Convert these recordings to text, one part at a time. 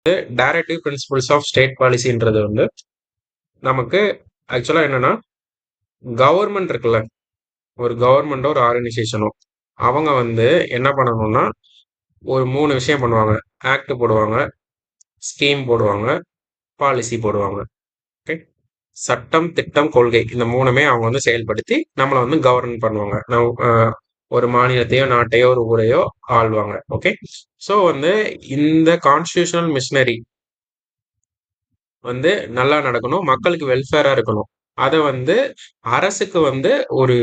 Directive principles of state பாலிசின்றது வந்து நமக்கு ஆக்சுவலா என்னன்னா கவர்மெண்ட் இருக்குல்ல, ஒரு கவர்மெண்டோ ஒரு ஆர்கனைசேஷனோ அவங்க வந்து என்ன பண்ணணும்னா ஒரு 3 விஷயம் பண்ணுவாங்க. ஆக்ட் போடுவாங்க, ஸ்கீம் போடுவாங்க, பாலிசி போடுவாங்க. ஓகே, சட்டம், திட்டம், கொள்கை இந்த 3மே அவங்க வந்து செயல்படுத்தி நம்மளை வந்து கவர்ன் பண்ணுவாங்க. ஒரு மாநிலத்தையோ நாட்டையோ ஒரு ஊரையோ ஆள்வாங்க. ஓகே, ஸோ வந்து இந்த கான்ஸ்டியூஷனல் மிஷினரி வந்து நல்லா நடக்கணும், மக்களுக்கு வெல்ஃபேரா இருக்கணும். அதை வந்து அரசுக்கு வந்து ஒரு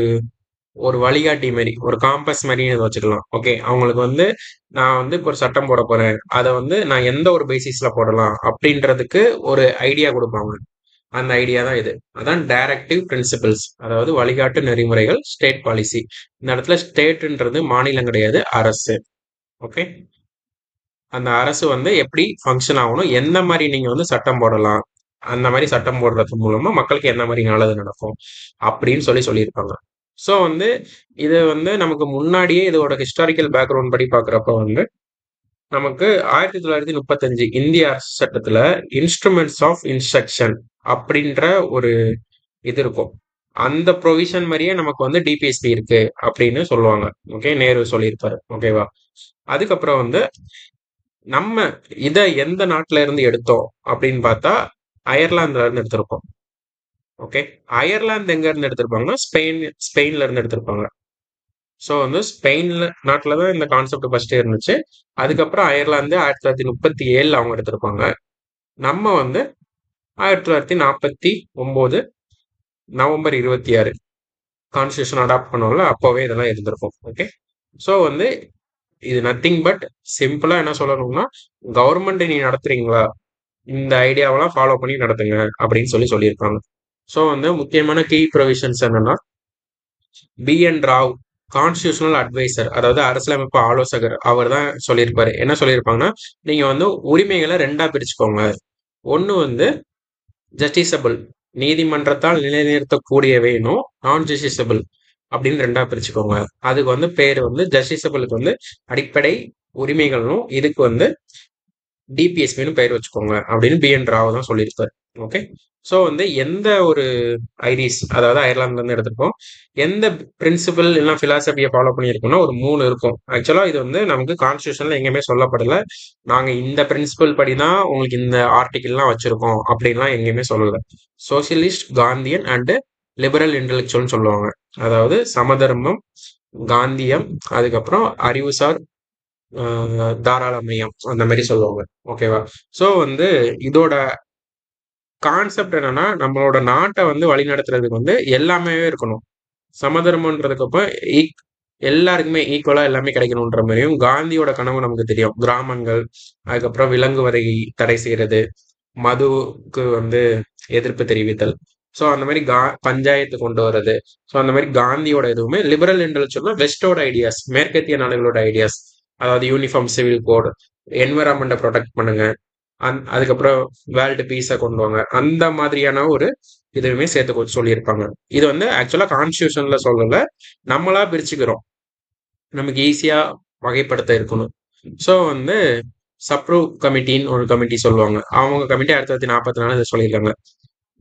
ஒரு வழிகாட்டி மாதிரி, ஒரு காம்பஸ் மாதிரி இதை வச்சுக்கலாம். ஓகே, அவங்களுக்கு வந்து நான் வந்து இப்போ ஒரு சட்டம் போட போறேன், அதை வந்து நான் எந்த ஒரு பேசிஸ்ல போடலாம் அப்படின்றதுக்கு ஒரு ஐடியா கொடுப்பாங்க. அந்த ஐடியா தான் இது. அதான் டைரக்டிவ் பிரின்சிபல்ஸ், அதாவது வழிகாட்டு நெறிமுறைகள் ஸ்டேட் பாலிசி. இந்த இடத்துல ஸ்டேட்ன்றது மாநிலம் கிடையாது, அரசு. ஓகே, அந்த அரசு வந்து எப்படி ஃபங்க்ஷன் ஆகணும், எந்த மாதிரி நீங்க வந்து சட்டம் போடலாம், அந்த மாதிரி சட்டம் போடுறது மூலமா மக்களுக்கு என்ன மாதிரி நல்லது நடக்கும் அப்படின்னு சொல்லியிருப்பாங்க. ஸோ வந்து இது வந்து நமக்கு முன்னாடியே இதோட ஹிஸ்டாரிக்கல் பேக்ரவுண்ட் படி பார்க்குறப்ப வந்து நமக்கு 1935 இந்திய அரசு சட்டத்துல இன்ஸ்ட்ருமெண்ட்ஸ் ஆஃப் இன்ஸ்ட்ரக்ஷன் அப்படின்ற ஒரு இது இருக்கும். அந்த ப்ரொவிஷன் மாதிரியே நமக்கு வந்து டிபிஎஸ்பி இருக்கு அப்படின்னு சொல்லுவாங்க. ஓகே, நேரு சொல்லியிருப்பாரு. ஓகேவா, அதுக்கப்புறம் வந்து நம்ம இத எந்த நாட்டுல இருந்து எடுத்தோம் அப்படின்னு பார்த்தா அயர்லாந்துல இருந்து எடுத்திருப்போம். ஓகே, அயர்லாந்து எங்க இருந்து எடுத்திருப்பாங்கன்னா ஸ்பெயின்ல இருந்து எடுத்திருப்பாங்க. ஸோ வந்து ஸ்பெயின்ல நாட்டில் தான் இந்த கான்செப்ட் ஃபர்ஸ்ட் இருந்துச்சு. அதுக்கப்புறம் அயர்லாந்து 1937 அவங்க எடுத்திருப்பாங்க. நம்ம வந்து 1949 நவம்பர் 26 கான்ஸ்டியூஷன் அடாப்ட் பண்ணோம்ல, அப்போவே இதெல்லாம் இருந்திருக்கும். ஓகே, ஸோ வந்து இது நத்திங் பட் சிம்பிளா என்ன சொல்லணும்னா, கவர்மெண்ட் நீ நடத்துறீங்களா, இந்த ஐடியாவெல்லாம் ஃபாலோ பண்ணி நடத்துங்க அப்படின்னு சொல்லியிருக்காங்க. ஸோ வந்து முக்கியமான கீ ப்ரொவிஷன்ஸ் என்னன்னா, பி.என். ராவ் கான்ஸ்டியூஷனல் அட்வைசர், அதாவது அரசியலமைப்பு ஆலோசகர், அவர் தான் சொல்லியிருப்பாரு. என்ன சொல்லியிருப்பாங்கன்னா, நீங்க வந்து உரிமைகளை 2ஆ பிரிச்சுக்கோங்க. ஒன்று வந்து ஜஸ்டிசபிள், நீதிமன்றத்தால் நிலைநிறுத்தக்கூடியவைனும் நான் ஜஸ்டிசபிள் அப்படின்னு 2ஆ பிரிச்சுக்கோங்க. அதுக்கு வந்து பேர் வந்து ஜஸ்டிசபிளுக்கு வந்து அடிப்படை உரிமைகளும், இதுக்கு வந்து டிபிஎஸ்பின்னு பெயர் வச்சுக்கோங்க அப்படின்னு பி.என். ராவ் தான் சொல்லியிருப்பாரு. ஓகே, ஸோ வந்து எந்த ஒரு ஐரிஸ், அதாவது அயர்லாந்துல இருந்து எடுத்திருக்கோம், எந்த பிரின்சிபல் இல்லைன்னா பிலாசபியை ஃபாலோ பண்ணியிருக்கோம்னா ஒரு 3 இருக்கும். ஆக்சுவலா இது வந்து நமக்கு கான்ஸ்டியூஷன்ல எங்கேயுமே சொல்லப்படல, நாங்க இந்த பிரின்சிபல் படி தான் உங்களுக்கு இந்த ஆர்டிகிள்லாம் வச்சிருக்கோம் அப்படின்லாம் எங்கேயுமே சொல்லல. சோசியலிஸ்ட், காந்தியன் அண்ட் லிபரல் இன்டெலெக்சுவல்னு சொல்லுவாங்க. அதாவது சமதர்மம், காந்தியம், அதுக்கப்புறம் அறிவுசார் தாராளமயம், அந்த மாதிரி சொல்லுவாங்க. ஓகேவா, ஸோ வந்து இதோட கான்செப்ட் என்னன்னா, நம்மளோட நாட்டை வந்து வழி நடத்துறதுக்கு வந்து எல்லாமே இருக்கணும். சமதர்மன்றதுக்கு அப்ப எல்லாருக்குமே ஈக்குவலா எல்லாமே கிடைக்கணுன்ற மாதிரியும், காந்தியோட கனவு நமக்கு தெரியும். கிராமங்கள், அதுக்கப்புறம் விலங்குவதை தடை செய்யறது, மதுவுக்கு வந்து எதிர்ப்பு தெரிவித்தல், ஸோ அந்த மாதிரி பஞ்சாயத்து கொண்டு வர்றது. ஸோ அந்த மாதிரி காந்தியோட எதுவுமே லிபரல் இன்டெலெக்சுவல்னா வெஸ்டோட ஐடியாஸ், மேற்கத்திய நாடுகளோட ஐடியாஸ், அதாவது யூனிஃபார்ம் சிவில் கோட், என்விரான்மெண்ட்டை ப்ரொடெக்ட் பண்ணுங்க, அதுக்கப்புறம் வேர்ல்டு பீஸை கொண்டு வாங்க, அந்த மாதிரியான ஒரு இதுவுமே சேர்த்து சொல்லியிருப்பாங்க. இது வந்து ஆக்சுவலா கான்ஸ்டியூஷன்ல சொல்லல, நம்மளா பிரிச்சுக்கிறோம், நமக்கு ஈஸியா வகைப்படுத்த இருக்கணும். ஸோ வந்து சப்ரூவ் கமிட்டின்னு ஒரு கமிட்டி சொல்லுவாங்க. அவங்க கமிட்டி 1944 இதை சொல்லியிருக்காங்க.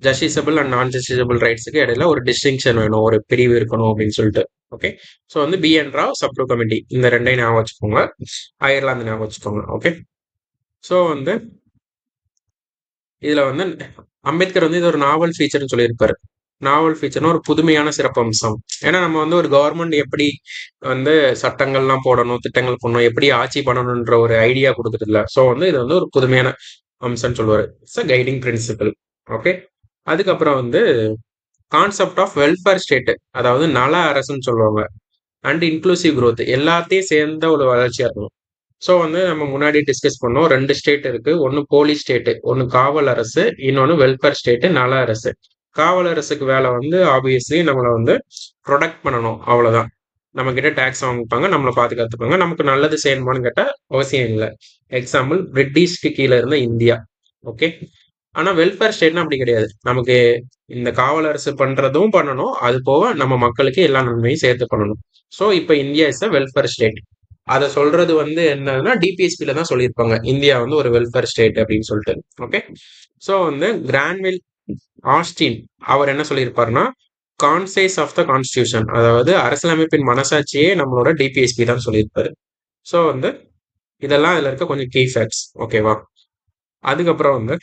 ஜஸ்டிசபிள் அண்ட் நான் ஜஸ்டிசபிள் ரைட்ஸுக்கு இடையில ஒரு டிஸ்டிங்ஷன் வேணும், ஒரு பிரிவு இருக்கணும் அப்படின்னு சொல்லிட்டு. ஓகே, ஸோ வந்து பி.என். ராவ் சப்ரூவ் கமிட்டி, இந்த ரெண்டையும் ஞாபகம் வச்சுக்கோங்க. அயர்லாந்து ஞாபகம் வச்சுக்கோங்க. ஓகே, ஸோ வந்து இதுல வந்து அம்பேத்கர் வந்து இது ஒரு நாவல் ஃபீச்சர்னு சொல்லியிருப்பாரு. நாவல் ஃபீச்சர்னா ஒரு புதுமையான சிறப்பம்சம். ஏன்னா நம்ம வந்து ஒரு கவர்மெண்ட் எப்படி வந்து சட்டங்கள்லாம் போடணும், திட்டங்கள் போடணும், எப்படி ஆட்சி பண்ணணுன்ற ஒரு ஐடியா கொடுக்குறதுல. ஸோ வந்து இது வந்து ஒரு புதுமையான அம்சம்னு சொல்லுவாரு. It's a guiding principle. Okay, அதுக்கப்புறம் வந்து கான்செப்ட் ஆஃப் வெல்ஃபேர் ஸ்டேட், அதாவது நல அரசுன்னு சொல்லுவாங்க. அண்ட் இன்க்ளூசிவ் growth, எல்லாத்தையும் சேர்ந்த ஒரு வளர்ச்சியா இருக்கணும். ஸோ வந்து நம்ம முன்னாடி டிஸ்கஸ் பண்ணோம், 2 ஸ்டேட் இருக்கு. ஒன்று போலீஸ் ஸ்டேட்டு, ஒன்று காவல் அரசு, இன்னொன்று வெல்ஃபேர் ஸ்டேட்டு, நல அரசு. காவல் அரசுக்கு வேலை வந்து ஆப்வியஸ்லி நம்மளை வந்து ப்ரொடெக்ட் பண்ணணும், அவ்வளோதான். நம்ம கிட்ட டேக்ஸ் வாங்கிப்பாங்க, நம்மளை பாதுகாத்துப்பாங்க, நமக்கு நல்லது செய்யணுமான்னு கேட்டால் அவசியம் இல்லை. எக்ஸாம்பிள், பிரிட்டிஷ்க்கு கீழே இருந்த இந்தியா. ஓகே, ஆனால் வெல்ஃபேர் ஸ்டேட்னா அப்படி கிடையாது. நமக்கு இந்த காவல் அரசு பண்றதும் பண்ணணும், அது போக நம்ம மக்களுக்கு எல்லா நன்மையும் சேர்த்து பண்ணணும். ஸோ இப்போ India is a welfare state. அதை சொல்றது வந்து என்னன்னா டிபிஎஸ்பில தான் சொல்லியிருப்பாங்க இந்தியா வந்து ஒரு வெல்ஃபேர் ஸ்டேட் அப்படின்னு சொல்லிட்டு. ஓகே. ஸோ வந்து கிரான்வில் ஆஸ்டின் அவர் என்ன சொல்லியிருப்பாருன்னா கான்சைஸ் ஆஃப் த கான்ஸ்டியூஷன், அதாவது அரசியலமைப்பின் மனசாட்சியே நம்மளோட டிபிஎஸ்பி தான் சொல்லியிருப்பாரு. ஸோ வந்து இதெல்லாம் இதுல இருக்க கொஞ்சம் கீ ஃபேக்ட்ஸ். ஓகேவா? அதுக்கப்புறம் வந்து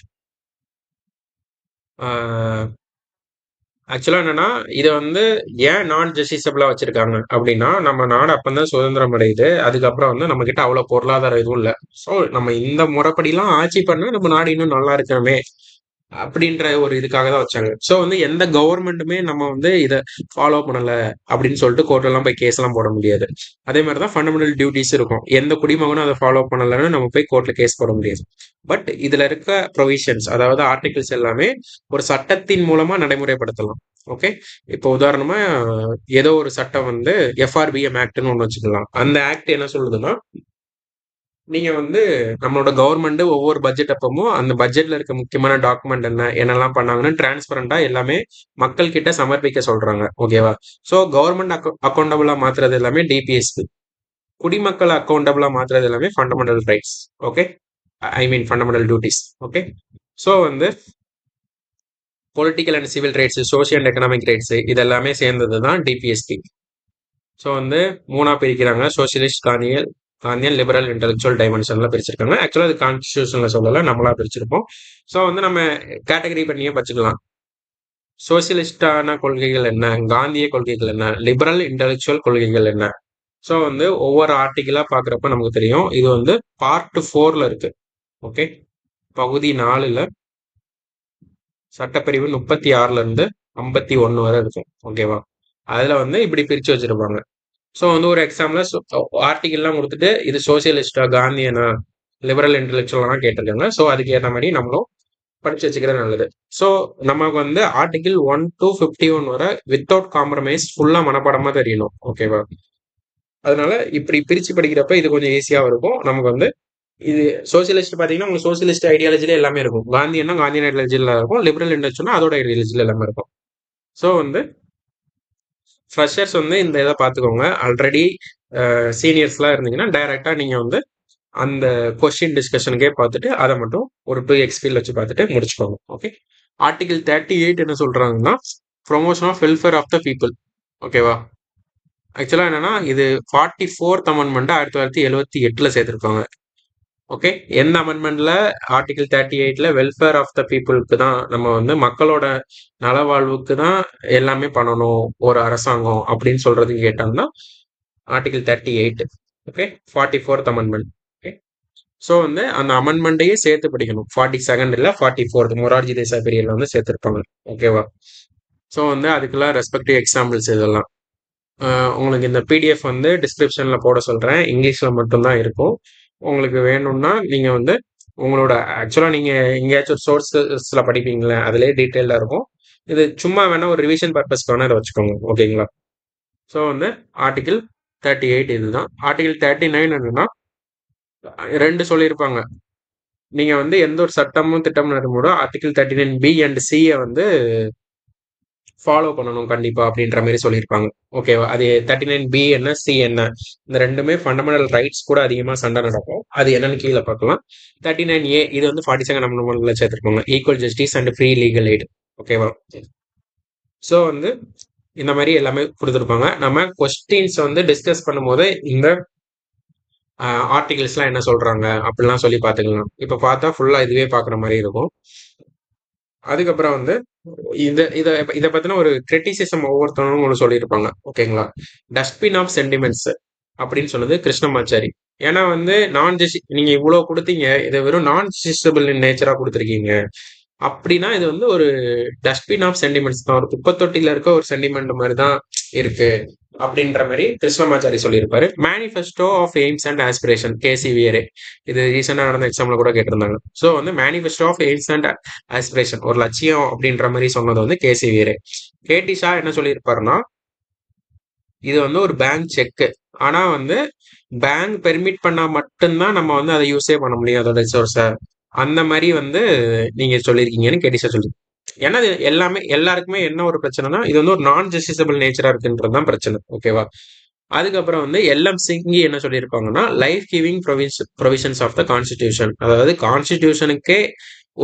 ஆக்சுவலா என்னன்னா இதை வந்து ஏன் நான் ஜஸ்டிசபிளா வச்சிருக்காங்க அப்படின்னா, நம்ம நாடு அப்பந்தான் சுதந்திரம் அடையுது. அதுக்கப்புறம் வந்து நம்ம கிட்ட அவ்வளவு பொருளாதாரம் எதுவும் இல்லை. ஸோ நம்ம இந்த முறைப்படிலாம் ஆட்சி பண்ணா நம்ம நாடு இன்னும் நல்லா இருக்கணுமே அப்படின்ற ஒரு இதுக்காக தான் வச்சாங்க. ஸோ வந்து எந்த கவர்மெண்ட்டுமே நம்ம வந்து இதை ஃபாலோ பண்ணல அப்படின்னு சொல்லிட்டு கோர்ட்ல எல்லாம் போய் கேஸ் எல்லாம் போட முடியாது. அதே மாதிரி தான் ஃபண்டமெண்டல் டியூட்டிஸ் இருக்கும். எந்த குடிமகனும் அதை ஃபாலோ பண்ணலன்னு நம்ம போய் கோர்ட்ல கேஸ் போட முடியாது. பட் இதுல இருக்க ப்ரொவிஷன்ஸ், அதாவது ஆர்டிகிள்ஸ் எல்லாமே ஒரு சட்டத்தின் மூலமா நடைமுறைப்படுத்தலாம். ஓகே. இப்போ உதாரணமா ஏதோ ஒரு சட்டம் வந்து எஃப்ஆர்பிஎம் ஆக்ட்னு ஒன்று வச்சுக்கலாம். அந்த ஆக்ட் என்ன சொல்லுதுன்னா, நீங்க வந்து நம்மளோட கவர்மெண்ட் ஒவ்வொரு பட்ஜெட் அப்பமும் அந்த பட்ஜெட்ல இருக்க முக்கியமான டாக்குமெண்ட் என்ன என்னெல்லாம் பண்ணாங்கன்னு டிரான்ஸ்பரண்டா எல்லாமே மக்கள் கிட்ட சமர்ப்பிக்க சொல்றாங்க. ஓகேவா? ஸோ கவர்மெண்ட் அக்கௌண்டபிளா மாத்துறது எல்லாமே டிபிஎஸ்பி, குடிமக்கள் அக்கௌண்டபிளா மாத்துறது எல்லாமே fundamental rights. Okay. I mean fundamental duties. Okay. So வந்து political and civil rights, social and economic rights இதெல்லாமே சேர்ந்தது தான் டிபிஎஸ்பி. ஸோ வந்து மூணா பிரிக்கிறாங்க. சோசியலிஸ்ட், காந்தியன், லிபரல், இன்டெலெக்சுவல் டைமென்ஷன்ல பிரிச்சிருக்காங்க. ஆக்சுவலா அது கான்ஸ்டியூஷன்ல சொல்லல, நம்மளா பிரிச்சிருப்போம். ஸோ வந்து நம்ம கேட்டகரி பண்ணியே வச்சுக்கலாம். சோசியலிஸ்டான கொள்கைகள் என்ன, காந்திய கொள்கைகள் என்ன, லிபரல் இன்டெலெக்சுவல் கொள்கைகள் என்ன. ஸோ வந்து ஒவ்வொரு ஆர்டிகிளா பாக்குறப்ப நமக்கு தெரியும். இது வந்து பார்ட் 4ல இருக்கு. ஓகே. பகுதி 4ல சட்டப்பிரிவு 36ல இருந்து 51 வரை இருக்கும். ஓகேவா? அதுல வந்து இப்படி பிரிச்சு வச்சிருப்பாங்க. ஸோ வந்து ஒரு எக்ஸாம்பிள் ஆர்டிகல்லாம் கொடுத்துட்டு இது சோசியலிஸ்டா, காந்தியனா, லிபரல் இன்டெலெக்சுவலாம் கேட்டிருக்காங்க. ஸோ அதுக்கு ஏற்ற மாதிரி நம்மளும் படிச்சு வச்சுக்கிறது நல்லது. ஸோ நமக்கு வந்து ஆர்டிகிள் 1 to 51 வரை வித்தவுட் காம்ப்ரமைஸ் ஃபுல்லா மனப்பாடமா தெரியணும். ஓகேவா? அதனால இப்படி பிரிச்சு படிக்கிறப்ப இது கொஞ்சம் ஈஸியாவும் இருக்கும் நமக்கு வந்து. இது சோசியலிஸ்ட் பாத்தீங்கன்னா உங்களுக்கு சோசியலிஸ்ட் ஐடியாலஜில எல்லாமே இருக்கும். காந்தியன்னா காந்தியன் ஐடியாலஜில இருக்கும், லிபரல் இன்டெலெக்சுவல்னா அதோட ஐடியாலஜில எல்லாமே இருக்கும். ஸோ வந்து ஃப்ரெஷர்ஸ் வந்து இந்த இதை பார்த்துக்கோங்க. ஆல்ரெடி சீனியர்ஸ்லாம் இருந்தீங்கன்னா டைரக்டா நீங்க வந்து அந்த கொஸ்டின் டிஸ்கஷனுக்கே பார்த்துட்டு அதை மட்டும் ஒரு 2 எக்ஸ்பீல் வச்சு பார்த்துட்டு முடிச்சுக்கோங்க. ஓகே. ஆர்டிகிள் 38 என்ன சொல்றாங்கன்னா promotion of welfare of the people. ஓகேவா? ஆக்சுவலா என்னன்னா இது 44th அமெண்ட்மெண்ட் 1978ல சேர்த்திருப்பாங்க. ஓகே. எந்த அமெண்ட்மெண்ட்ல ஆர்டிகிள் 38ல வெல்ஃபேர் ஆஃப் த பீப்புளுக்கு தான் நம்ம வந்து மக்களோட நலவாழ்வுக்கு தான் எல்லாமே பண்ணணும் ஒரு அரசாங்கம் அப்படின்னு சொல்றதுக்கு கேட்டோம்னா article 38. Okay. 44th amendment. Okay. So வந்து அந்த அமெண்ட்மெண்ட்டையே சேர்த்து படிக்கணும். 42nd இல்ல 44th மொரார்ஜி தேசாய் பீரியட்ல வந்து சேர்த்திருப்பாங்க. ஓகேவா? ஸோ வந்து அதுக்கெல்லாம் ரெஸ்பெக்டிவ் எக்ஸாம்பிள்ஸ் இதெல்லாம் உங்களுக்கு இந்த பிடிஎஃப் வந்து டிஸ்கிரிப்ஷன்ல போட சொல்றேன். இங்கிலீஷ்ல மட்டும்தான் இருக்கும். உங்களுக்கு வேணும்னா நீங்க வந்து உங்களோட ஆக்சுவலா நீங்க எங்கேயாச்சும் ஒரு சோர்சஸ்ல படிப்பீங்களே அதுலயே டீட்டெயிலா இருக்கும். இது சும்மா வேணா ஒரு ரிவிஷன் பர்பஸ்க்கு வேணா இதை வச்சுக்கோங்க. ஓகேங்களா? ஸோ வந்து ஆர்டிகிள் 38 இதுதான். ஆர்டிகிள் 39 என்னன்னா 2 சொல்லியிருப்பாங்க. நீங்க வந்து எந்த ஒரு சட்டமும் திட்டமும் இருக்கும்போது ஆர்டிகிள் 39B அண்ட் சியை வந்து ஃபாலோ பண்ணணும் கண்டிப்பா அப்படின்ற மாதிரி சொல்லியிருப்பாங்க. ஓகேவா? அது 39B என்ன, சி என்ன, இந்த ரெண்டுமே ஃபண்டமெண்டல் ரைட்ஸ் கூட அதிகமா சண்டை நடக்கும். அது என்னன்னு கீழே பார்க்கலாம். 39A இது வந்து 42nd அமெண்ட்மெண்ட்ல சேர்த்திருப்பாங்க. Equal justice and free legal aid. ஓகேவா? ஸோ வந்து இந்த மாதிரி எல்லாமே கொடுத்துருப்பாங்க. நம்ம கொஸ்டின்ஸ் வந்து டிஸ்கஸ் பண்ணும்போது இந்த ஆர்டிகிள்ஸ்லாம் என்ன சொல்றாங்க அப்படிலாம் சொல்லி பார்த்துக்கலாம். இப்போ பார்த்தா ஃபுல்லா இதுவே பார்க்குற மாதிரி இருக்கும். அதுக்கப்புறம் வந்து இத இத இத பத்தின ஒரு கிரிட்டிசிசம் ஒவ்வொருத்தவங்களும் ஒன்று சொல்லியிருப்பாங்க. ஓகேங்களா? டஸ்ட்பின் ஆஃப் சென்டிமெண்ட்ஸ் அப்படின்னு சொன்னது கிருஷ்ணமாச்சாரி. ஏன்னா வந்து நீங்க இவ்வளவு கொடுத்தீங்க, இதை வெறும் நான் ஜஸ்டிசபிள் நேச்சரா கொடுத்துருக்கீங்க அப்படின்னா இது வந்து ஒரு டஸ்ட்பின் ஆஃப் சென்டிமெண்ட்ஸ் தான், ஒரு குப்பை தொட்டில இருக்க ஒரு சென்டிமெண்ட் மாதிரி தான் இருக்கு அப்படின்ற மாதிரி கிருஷ்ணமாச்சாரி சொல்லியிருப்பாரு. Manifesto of aims and aspiration கேசிவியரே இது ரீசெண்டா நடந்த எக்ஸாம்ல கூட கேட்டிருந்தாங்க. ஸோ வந்து manifesto of aims and aspiration ஒரு லட்சியம் அப்படின்ற மாதிரி சொன்னது வந்து கேசிவியரே. கேடி ஷா என்ன சொல்லியிருப்பாருன்னா இது வந்து ஒரு பேங்க் செக். ஆனா வந்து பேங்க் பெர்மிட் பண்ணா மட்டும்தான் நம்ம வந்து அதை யூஸே பண்ண முடியும் அதோட ரிசோர்ஸை. அந்த மாதிரி வந்து நீங்க சொல்லியிருக்கீங்கன்னு கேடிஷா சொல்லி. ஏன்னா இது எல்லாமே எல்லாருக்குமே என்ன ஒரு பிரச்சனைனா இது வந்து ஒரு நான் ஜஸ்டிசபிள் நேச்சரா இருக்குன்றதுதான் பிரச்சனை. ஓகேவா? அதுக்கப்புறம் வந்து எல்எம்சிங்கி என்ன சொல்லியிருப்பாங்கன்னா life giving provisions of the constitution, அதாவது கான்ஸ்டிடியூஷனுக்கே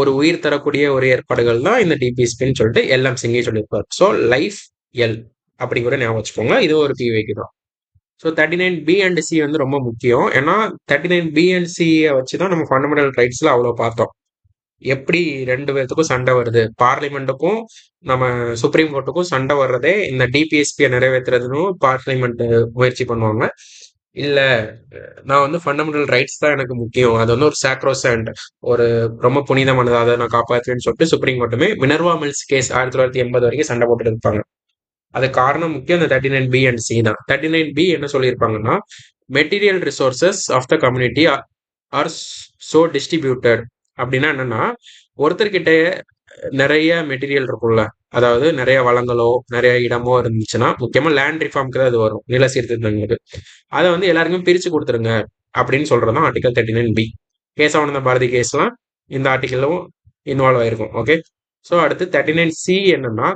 ஒரு உயிர் தரக்கூடிய ஒரு ஏற்பாடுகள் தான் இந்த டிபிஎஸ்பின்னு சொல்லிட்டு எல்எம்சிங்கி சொல்லியிருப்பார். ஸோ லைஃப் எல் அப்படி கூட ஞாபகம் வச்சுக்கோங்க. இது ஒரு பிவைக்கு தான். ஸோ 39 பி அண்ட் சி வந்து ரொம்ப முக்கியம். ஏன்னா 39 பி அண்ட் சியை வச்சு தான் நம்ம ஃபண்டமெண்டல் ரைட்ஸ்ல அவ்வளோ பார்த்தோம். எப்படி ரெண்டு பேர்த்துக்கும் சண்டை வருது, பார்லிமெண்ட்டுக்கும் நம்ம சுப்ரீம் கோர்ட்டுக்கும் சண்டை வர்றதே இந்த டிபிஎஸ்பியை நிறைவேற்றுறதுன்னு பார்லிமெண்ட் முயற்சி பண்ணுவாங்க. இல்ல நான் வந்து ஃபண்டமெண்டல் ரைட்ஸ் தான் எனக்கு முக்கியம், அது வந்து ஒரு சாக்ரோசண்ட், ஒரு ரொம்ப புனிதமானது, அதை நான் காப்பாற்றுவேன்னு சொல்லிட்டு சுப்ரீம் கோர்ட்டுமே மினர்வா மில்ஸ் கேஸ் 1980 வரைக்கும் சண்டை போட்டுட்டு இருப்பாங்க. அது காரணம் முக்கியம் இந்த 39 பி அண்ட் சி தான். 39 பி என்ன சொல்லியிருப்பாங்கன்னா material resources of the community are so distributed. அப்படின்னா என்னன்னா ஒருத்தர்கிட்ட நிறைய மெட்டீரியல் இருக்கும்ல, அதாவது நிறைய வளங்களோ நிறைய இடமோ இருந்துச்சுன்னா, முக்கியமா லேண்ட் ரிஃபார்ம்க்கு தான் அது வரும், நில சீர்திருத்தங்களுக்கு. அதை வந்து எல்லாருக்குமே பிரிச்சு கொடுத்துருங்க அப்படின்னு சொல்றதுதான் ஆர்டிகல் 39 பி. கேசவானந்த பாரதி கேஸ்லாம் இந்த ஆர்டிகலும் இன்வால்வ் ஆயிருக்கும். ஓகே. ஸோ அடுத்து 39 சி என்னன்னா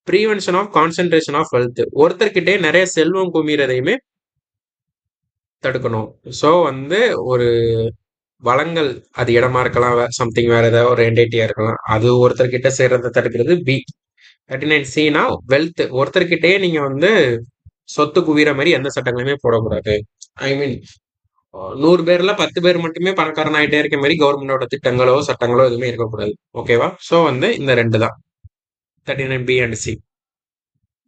prevention of concentration of wealth. ஒருத்தர்கிட்டே நிறைய செல்வம் குமிறதையுமே தடுக்கணும். ஸோ வந்து ஒரு வளங்கள், அது இடமா இருக்கலாம், சம்திங் வேற ஏதாவது ஒரு என்டைட்டியா இருக்கலாம், அது ஒருத்தர்கிட்ட சேர்றதை தடுக்கிறது பி. 39 சினா வெல்த், ஒருத்தர்கிட்டயே நீங்க வந்து சொத்து குவிற மாதிரி எந்த சட்டங்களுமே போடக்கூடாது. ஐ மீன் 100 பேர்ல 10 பேர் மட்டுமே பணக்காரன் ஆயிட்டே இருக்க மாதிரி கவர்மெண்டோட திட்டங்களோ சட்டங்களோ எதுவுமே இருக்கக்கூடாது. ஓகேவா? ஸோ வந்து இந்த ரெண்டு தான் 39 பி அண்ட் சி.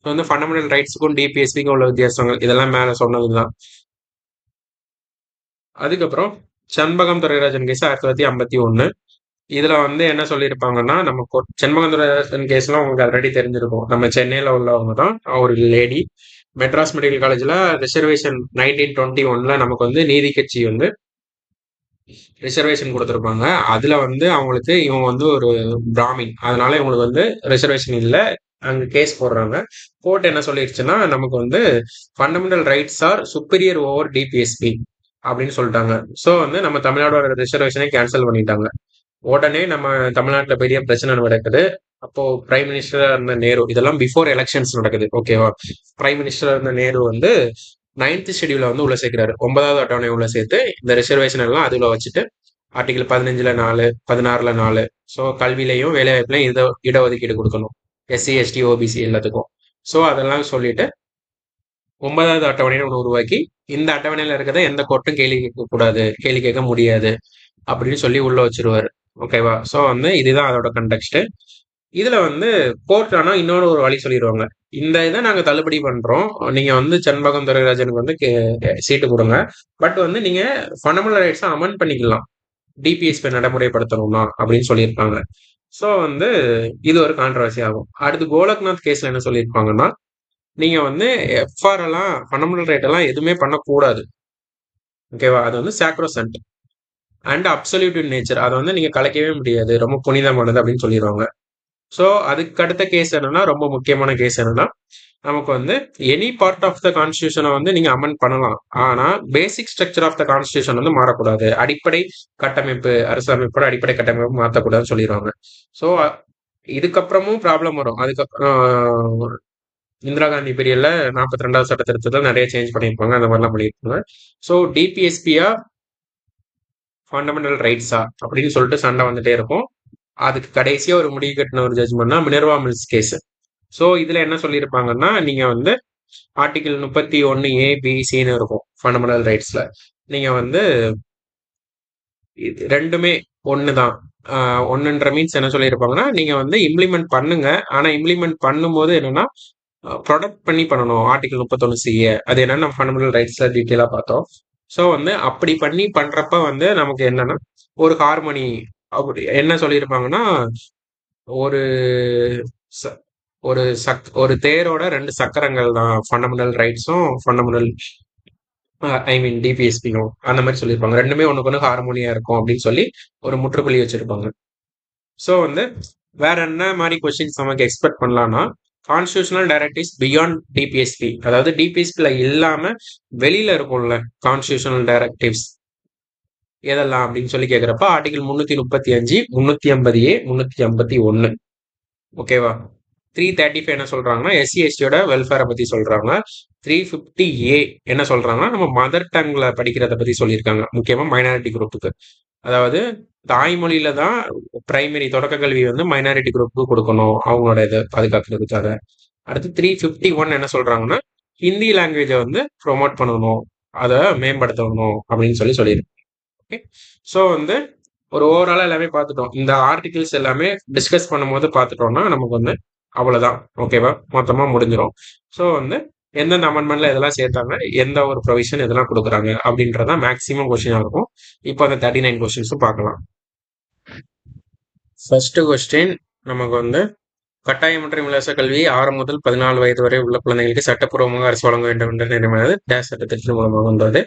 வந்து ஃபண்டமெண்டல் ரைட்ஸுக்கும் டிபிஎஸ்பிக்கும் உள்ள வித்தியாசங்கள் இதெல்லாம் மேல சொன்னதுதான். அதுக்கப்புறம் செண்பகம் துரைராஜன் கேஸ் 1951. இதுல வந்து என்ன சொல்லியிருப்பாங்கன்னா நம்ம செண்பகம் துரைராஜன் கேஸ்லாம் உங்களுக்கு ஆல்ரெடி தெரிஞ்சிருக்கும். நம்ம சென்னையில உள்ளவங்க தான், ஒரு லேடி மெட்ராஸ் மெடிக்கல் காலேஜ்ல ரிசர்வேஷன் 1921 நமக்கு வந்து நீதி கட்சி வந்து ரிசர்வேஷன் கொடுத்துருப்பாங்க. அதுல வந்து அவங்களுக்கு இவங்க வந்து ஒரு பிராமின், அதனால இவங்களுக்கு வந்து ரிசர்வேஷன் இல்லை. அங்க கேஸ் போடுறாங்க. கோர்ட் என்ன சொல்லிருச்சுன்னா நமக்கு வந்து fundamental rights are superior over DPSP அப்படின்னு சொல்லிட்டாங்க. ஸோ வந்து நம்ம தமிழ்நாடோட ரிசர்வேஷனை கேன்சல் பண்ணிட்டாங்க. உடனே நம்ம தமிழ்நாட்டுல பெரிய பிரச்சனை நடக்குது. அப்போ பிரைம் மினிஸ்டரா இருந்த நேரு, இதெல்லாம் பிஃபோர் எலெக்ஷன்ஸ் நடக்குது. ஓகேவா? பிரைம் மினிஸ்டரா இருந்த நேரு வந்து 9th ஷெடியூல வந்து உள்ள சேர்க்கிறாரு, 9வது அட்டவணை உள்ள சேர்த்து இந்த ரிசர்வேஷன் எல்லாம் அதுல வச்சுட்டு ஆர்டிகல் 15ல 4, 16ல 4. ஸோ கல்வியிலையும் வேலை வாய்ப்புலையும் இடஒதுக்கீடு கொடுக்கணும், எஸ்சி எஸ்டி ஓபிசி எல்லாத்துக்கும். ஸோ அதெல்லாம் சொல்லிட்டு 9வது அட்டவணைன்னு ஒன்று உருவாக்கி இந்த அட்டவணையில இருக்கிறத எந்த கோர்ட்டும் கேள்வி கேட்க கூடாது, கேள்வி கேட்க முடியாது அப்படின்னு சொல்லி உள்ள வச்சிருவாரு. ஓகேவா? ஸோ வந்து இதுதான் அதோட கண்டெக்ஸ்ட். இதுல வந்து கோர்ட் ஆனா இன்னொரு ஒரு வழி சொல்லிடுவாங்க, இந்த இதை நாங்க தள்ளுபடி பண்றோம், நீங்க வந்து செண்பகம் துரைராஜனுக்கு வந்து சீட்டு கொடுங்க, பட் வந்து நீங்க ஃபண்டமெண்டல் ரைட்ஸை அமெண்ட் பண்ணிக்கலாம் டிபிஎஸ்பி நடைமுறைப்படுத்தணும்னா அப்படின்னு சொல்லியிருப்பாங்க. ஸோ வந்து இது ஒரு கான்ட்ரவர்சி ஆகும். அடுத்து கோலக்நாத் கேஸ்ல என்ன சொல்லியிருப்பாங்கன்னா நீங்க வந்து எஃப்ஆர் எல்லாம் ஃபண்டமெண்டல் ரைட் எல்லாம் எதுவுமே பண்ணக்கூடாது. ஓகேவா? அது வந்து சாக்ரோசன்ட் அண்ட் அப்சல்யூட் இன் நேச்சர், அதை வந்து நீங்க கலைக்கவே முடியாது, ரொம்ப புனிதமானது அப்படின்னு சொல்லிடுவாங்க. ஸோ அதுக்கு அடுத்த கேஸ் என்னன்னா, ரொம்ப முக்கியமான கேஸ் என்னன்னா, நமக்கு வந்து எனி பார்ட் ஆஃப் த கான்ஸ்டியூஷனை வந்து நீங்க அமெண்ட் பண்ணலாம், ஆனா basic structure of the constitution வந்து மாறக்கூடாது, அடிப்படை கட்டமைப்பு, அரசமைப்போட அடிப்படை கட்டமைப்பு மாற்றக்கூடாதுன்னு சொல்லிடுவாங்க. ஸோ இதுக்கப்புறமும் ப்ராப்ளம் வரும். அதுக்கப்புறம் இந்திரா காந்தி பீரியட்ல 42வது சட்ட திருத்தத்தில் நிறைய சேஞ்ச் பண்ணியிருப்பாங்க, அந்த மாதிரிலாம் பண்ணியிருப்பாங்க. ஸோ டிபிஎஸ்பியா ஃபண்டமெண்டல் ரைட்ஸா அப்படின்னு சொல்லிட்டு சண்டை வந்துட்டே இருக்கும். அதுக்கு கடைசியா ஒரு முடிவு கட்டின ஒரு ஜட்ஜ்மெண்ட்னா மினர்வா மில்ஸ் கேஸ். ஸோ இதுல என்ன சொல்லியிருப்பாங்கன்னா நீங்க வந்து ஆர்டிகிள் 31A, B, Cன்னு இருக்கும் ஃபண்டமெண்டல் ரைட்ஸ்ல. நீங்க வந்து ரெண்டுமே ஒண்ணுதான். ஒன்னுன்ற மீன்ஸ் என்ன சொல்லியிருப்பாங்கன்னா நீங்க வந்து இம்ப்ளிமெண்ட் பண்ணுங்க, ஆனா இம்ப்ளிமெண்ட் பண்ணும்போது என்னன்னா ப்ரொடக்ட் பண்ணி பண்ணணும். ஆர்டிகல் 31C, அது என்னன்னா நம்ம ஃபண்டமெண்டல் ரைட்ஸ்ல டீட்டெயிலா பார்த்தோம். ஸோ வந்து அப்படி பண்ணி பண்றப்ப வந்து நமக்கு என்னன்னா ஒரு ஹார்மோனி, அப்படி என்ன சொல்லியிருப்பாங்கன்னா ஒரு ஒரு தேரோட ரெண்டு சக்கரங்கள் தான் ஃபண்டமெண்டல் ரைட்ஸும் ஃபண்டமெண்டல் ஐ மீன் டிபிஎஸ்பியும், அந்த மாதிரி சொல்லியிருப்பாங்க. ரெண்டுமே ஒண்ணுக்கு ஒன்று ஹார்மோனியா இருக்கும் அப்படின்னு சொல்லி ஒரு முற்றுப்புள்ளி வச்சிருப்பாங்க. ஸோ வந்து வேற என்ன மாதிரி கொஸ்டின்ஸ் நமக்கு எக்ஸ்பெக்ட் பண்ணலாம்னா கான்ஸ்டியூஷனல் டைரக்டிவ்ஸ் பியாண்ட் டிபிஎஸ்பி, அதாவது டிபிஎஸ்பில இல்லாம வெளியில இருக்கும்ல கான்ஸ்டியூஷனல் டைரக்டிவ்ஸ் எதெல்லாம் அப்படின்னு சொல்லி கேட்குறப்ப ஆர்டிகல் 335, 350A, 351. ஓகேவா? 335 என்ன சொல்றாங்கன்னா எஸ்சி எஸ்டியோட வெல்ஃபேரை பத்தி சொல்றாங்க. 350A என்ன சொல்றாங்கன்னா நம்ம மதர் டங்ல படிக்கிறத பத்தி சொல்லியிருக்காங்க, முக்கியமா மைனாரிட்டி குரூப்புக்கு. அதாவது தாய்மொழியில தான் பிரைமரி தொடக்க கல்வி வந்து மைனாரிட்டி குரூப்புக்கு கொடுக்கணும், அவங்களோட இதை பாதுகாக்கிறதுக்காக. அடுத்து 351 என்ன சொல்றாங்கன்னா ஹிந்தி லாங்குவேஜை வந்து ப்ரொமோட் பண்ணணும், அதை மேம்படுத்தணும் அப்படின்னு சொல்லியிருக்கு. ஓகே, ஸோ வந்து ஒரு ஓவராலா எல்லாமே பார்த்துட்டோம். இந்த ஆர்டிகிள்ஸ் எல்லாமே டிஸ்கஸ் பண்ணும்போது பார்த்துட்டோம்னா நமக்கு வந்து அவ்வளவுதான். ஓகேவா, மொத்தமா முடிஞ்சிடும். ஸோ வந்து எந்தெந்த அமெண்ட்மெண்ட்ல இதெல்லாம் சேர்த்தாங்க, எந்த ஒரு ப்ரொவிஷன் இதெல்லாம் கொடுக்குறாங்க அப்படின்றதான் மேக்ஸிமம் கொஸ்டினா இருக்கும். இப்போ அந்த 39 கொஸ்டின்ஸும் பார்க்கலாம். ஃபர்ஸ்ட் கொஸ்டின் நமக்கு வந்து கட்டாயமற்ற இலவச கல்வி 6 முதல் 14 வயது வரை உள்ள குழந்தைகளுக்கு சட்டப்பூர்வமாக அரசு வழங்க வேண்டும் என்று நிர்ணயிப்பது டேஷ் சட்டத்திட்டத்தின் மூலமாகன்றது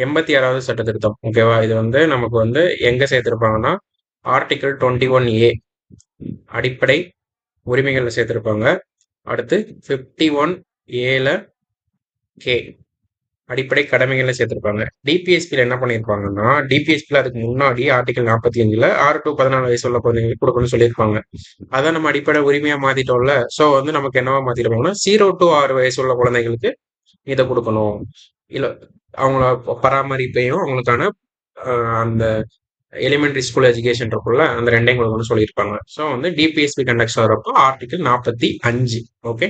86வது சட்ட திருத்தம். ஓகேவா, இது வந்து நமக்கு வந்து எங்க சேர்த்திருப்பாங்கன்னா ஆர்டிகிள் 21A அடிப்படை உரிமைகள்ல சேர்த்திருப்பாங்க. அடுத்து 51Aல கே அடிப்படை கடமைகளை சேர்த்திருப்பாங்க. டிபிஎஸ்பியில் என்ன பண்ணியிருப்பாங்கன்னா டிபிஎஸ்பியில் அதுக்கு முன்னாடி ஆர்டிகல் 45ல 6 to 14 வயசு உள்ள குழந்தைங்களுக்கு கொடுக்கணும்னு சொல்லியிருப்பாங்க. அதை நம்ம அடிப்படை உரிமையா மாத்திட்டோம்ல. ஸோ வந்து நமக்கு என்னவா மாத்திருப்பாங்கன்னா 0 to 6 வயசு உள்ள குழந்தைங்களுக்கு இதை கொடுக்கணும், இல்ல அவங்கள பராமரிப்பையும் அவங்களுக்கான அந்த எலிமெண்டரி ஸ்கூல் எஜுகேஷன் இருக்குல்ல அந்த ரெண்டையும் கொடுக்கணும்னு சொல்லியிருப்பாங்க. ஸோ வந்து டிபிஎஸ்பி கண்டக்ட்ஸ் வரப்போ ஆர்டிகல் 45. ஓகே,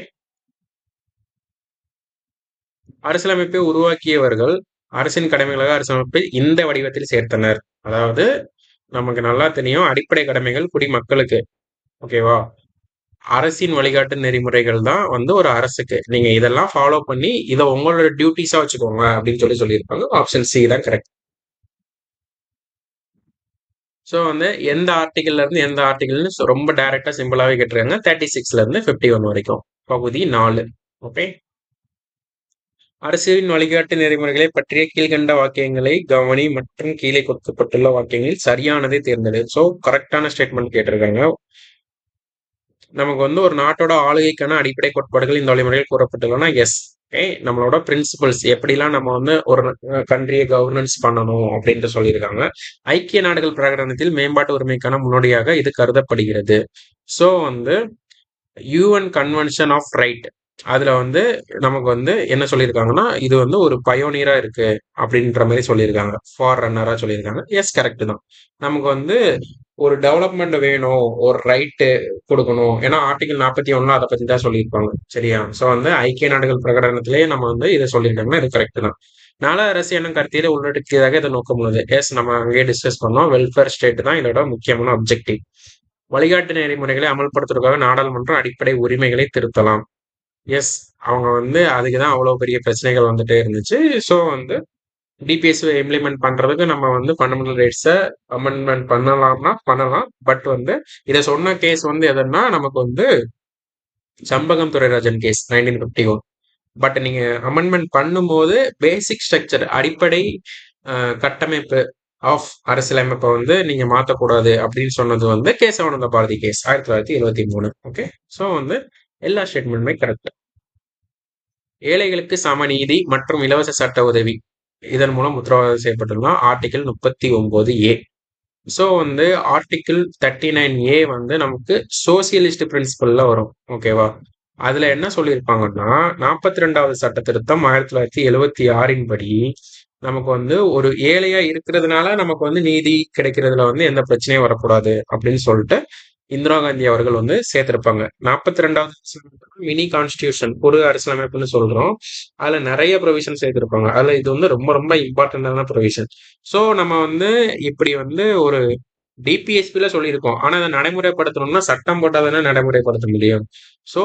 அரசியலமைப்பை உருவாக்கியவர்கள் அரசின் கடமைகளாக அரசியலமைப்பை இந்த வடிவத்தில் சேர்த்தனர். அதாவது நமக்கு நல்லா தெரியும் அடிப்படை கடமைகள் குடிமக்களுக்கு. ஓகேவா, அரசின் வழிகாட்டு நெறிமுறைகள் தான் வந்து ஒரு அரசுக்கு நீங்க இதெல்லாம் ஃபாலோ பண்ணி இதை உங்களோட டியூட்டிஸா வச்சுக்கோங்க அப்படின்னு சொல்லியிருப்பாங்க. ஆப்ஷன் சி தான் கரெக்ட். ஸோ வந்து எந்த ஆர்டிகல்ல இருந்து எந்த ஆர்டிகல்னு ரொம்ப டைரக்டா சிம்பிளாவே கேட்டிருக்காங்க. 36ல இருந்து 51 வரைக்கும் பகுதி 4. ஓகே, அரசியலின் வழிகாட்டு நெறிமுறைகளை பற்றிய கீழ்கண்ட வாக்கியங்களை கவனி மற்றும் கீழே கொடுக்கப்பட்டுள்ள வாக்கியங்களில் சரியானதை தேர்ந்தெடு. ஸோ கரெக்டான ஸ்டேட்மெண்ட் கேட்டிருக்காங்க. நமக்கு வந்து ஒரு நாட்டோட ஆளுகைக்கான அடிப்படை கோட்பாடுகள் இந்த வழிமுறைகள் கூறப்பட்டுள்ளன. எஸ். ஓகே, நம்மளோட பிரின்சிபல்ஸ் எப்படிலாம் நம்ம வந்து ஒரு கண்ட்ரியை கவர்னன்ஸ் பண்ணணும் அப்படின்ட்டு சொல்லியிருக்காங்க. ஐக்கிய நாடுகள் பிரகடனத்தில் மேம்பாட்டு உரிமைக்கான முன்னோடியாக இது கருதப்படுகிறது. ஸோ வந்து யூஎன் கன்வென்ஷன் ஆஃப் ரைட் அதுல வந்து நமக்கு வந்து என்ன சொல்லியிருக்காங்கன்னா இது வந்து ஒரு பயோனியரா இருக்கு அப்படின்ற மாதிரி சொல்லியிருக்காங்க, ஃபார் ரன்னரா சொல்லியிருக்காங்க. எஸ், கரெக்ட் தான். நமக்கு வந்து ஒரு டெவலப்மெண்ட் வேணும், ஒரு ரைட்டு கொடுக்கணும். ஏன்னா ஆர்டிகல் 41 அதை பத்தி தான் சொல்லியிருப்பாங்க. சரியா, ஸோ வந்து ஐக்கிய நாடுகள் பிரகடனத்திலேயே நம்ம வந்து இதை சொல்லியிருக்காங்கன்னா இது கரெக்ட் தான். நால அரசு என்னும் கருத்தியலை உள்ளடக்கியதாக இதை நோக்கம் உள்ளது. எஸ், நம்ம அங்கேயே டிஸ்கஸ் பண்ணோம். வெல்ஃபேர் ஸ்டேட் தான் இதோட முக்கியமான அப்ஜெக்டிவ். வழிகாட்டு நெறிமுறைகளை அமல்படுத்துவதற்காக நாடாளுமன்றம் அடிப்படை உரிமைகளை திருத்தலாம். எஸ், அவங்க வந்து அதுக்கு தான் அவ்வளோ பெரிய பிரச்சனைகள் வந்துட்டே இருந்துச்சு. ஸோ வந்து டிபிஎஸ் இம்ப்ளிமெண்ட் பண்றதுக்கு நம்ம வந்து ஃபண்டமெண்டல் ரைட்ஸை அமெண்ட்மெண்ட் பண்ணலாம்னா பண்ணலாம். பட் வந்து இதை சொன்ன கேஸ் வந்து எதுன்னா நமக்கு வந்து சம்பகம் துரைராஜன் கேஸ் 1951. பட் நீங்க அமெண்ட்மெண்ட் பண்ணும்போது பேசிக் ஸ்ட்ரக்சர் அடிப்படை கட்டமைப்பு ஆஃப் அரசியலமைப்பை வந்து நீங்க மாற்றக்கூடாது அப்படின்னு சொன்னது வந்து Kesavananda Bharati case 1973. Okay, so வந்து எல்லா ஸ்டேட்மெண்ட்டுமே கரெக்ட். ஏழைகளுக்கு சமநீதி மற்றும் இலவச சட்ட உதவி இதன் மூலம் உத்தரவாதம் செய்யப்பட்டுள்ள ஆர்டிகிள் 39A. ஸோ வந்து ஆர்டிகிள் 39A வந்து நமக்கு சோசியலிஸ்ட் பிரின்சிபல்ல வரும். ஓகேவா, அதுல என்ன சொல்லியிருப்பாங்கன்னா 42வது சட்ட திருத்தம் 1976 படி நமக்கு வந்து ஒரு ஏழையா இருக்கிறதுனால நமக்கு வந்து நீதி கிடைக்கிறதுல வந்து எந்த பிரச்சனையும் வரக்கூடாது அப்படின்னு சொல்லிட்டு இந்திரா காந்தி அவர்கள் வந்து சேர்த்திருப்பாங்க. 42வது மினி கான்ஸ்டியூஷன் பொது அரசியலமைப்புன்னு சொல்றோம். அதுல நிறைய ப்ரொவிஷன் சேர்த்திருப்பாங்க. அதுல இது வந்து ரொம்ப ரொம்ப இம்பார்ட்டன்டான ப்ரொவிஷன். ஸோ நம்ம வந்து இப்படி வந்து ஒரு டிபிஎஸ்பில சொல்லியிருக்கோம். ஆனா அதை நடைமுறைப்படுத்தணும்னா சட்டம் போட்டால் தானே நடைமுறைப்படுத்த முடியும். So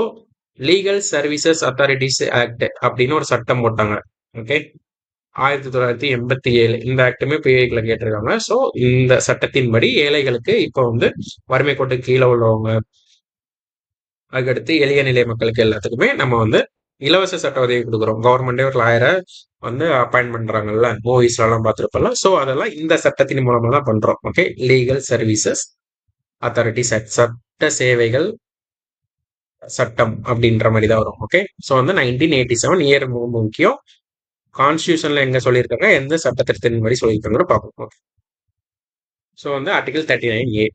legal services authorities act அப்படின்னு ஒரு சட்டம் போட்டாங்க. ஓகே, 1987 இந்த ஆக்டுமே பிஐக்ல கேட்டிருக்காங்க. ஸோ இந்த சட்டத்தின்படி ஏழைகளுக்கு இப்போ வந்து வறுமை கோட்டு கீழே உள்ளவங்க, அதுக்கடுத்து எளிய நிலை மக்களுக்கு எல்லாத்துக்குமே நம்ம வந்து இலவச சட்ட உதவி கொடுக்குறோம். கவர்மெண்டே ஒரு லாயரை வந்து அப்பாயின்ட் பண்றாங்கல்ல, மூவிஸ்ல எல்லாம் பார்த்துருப்பல. ஸோ அதெல்லாம் இந்த சட்டத்தின் மூலமா தான் பண்றோம். Okay, legal services authorities act, சட்ட சேவைகள் சட்டம் அப்படின்ற மாதிரி தான் வரும். ஓகே, ஸோ வந்து 1987 இயர் ரொம்ப முக்கியம். கான்ஸ்டியூஷன்ல எங்க சொல்லியிருக்காங்க, எந்த சட்ட திருத்தின் படி சொல்லியிருக்காங்கன்னு பார்ப்போம். ஸோ வந்து article 39A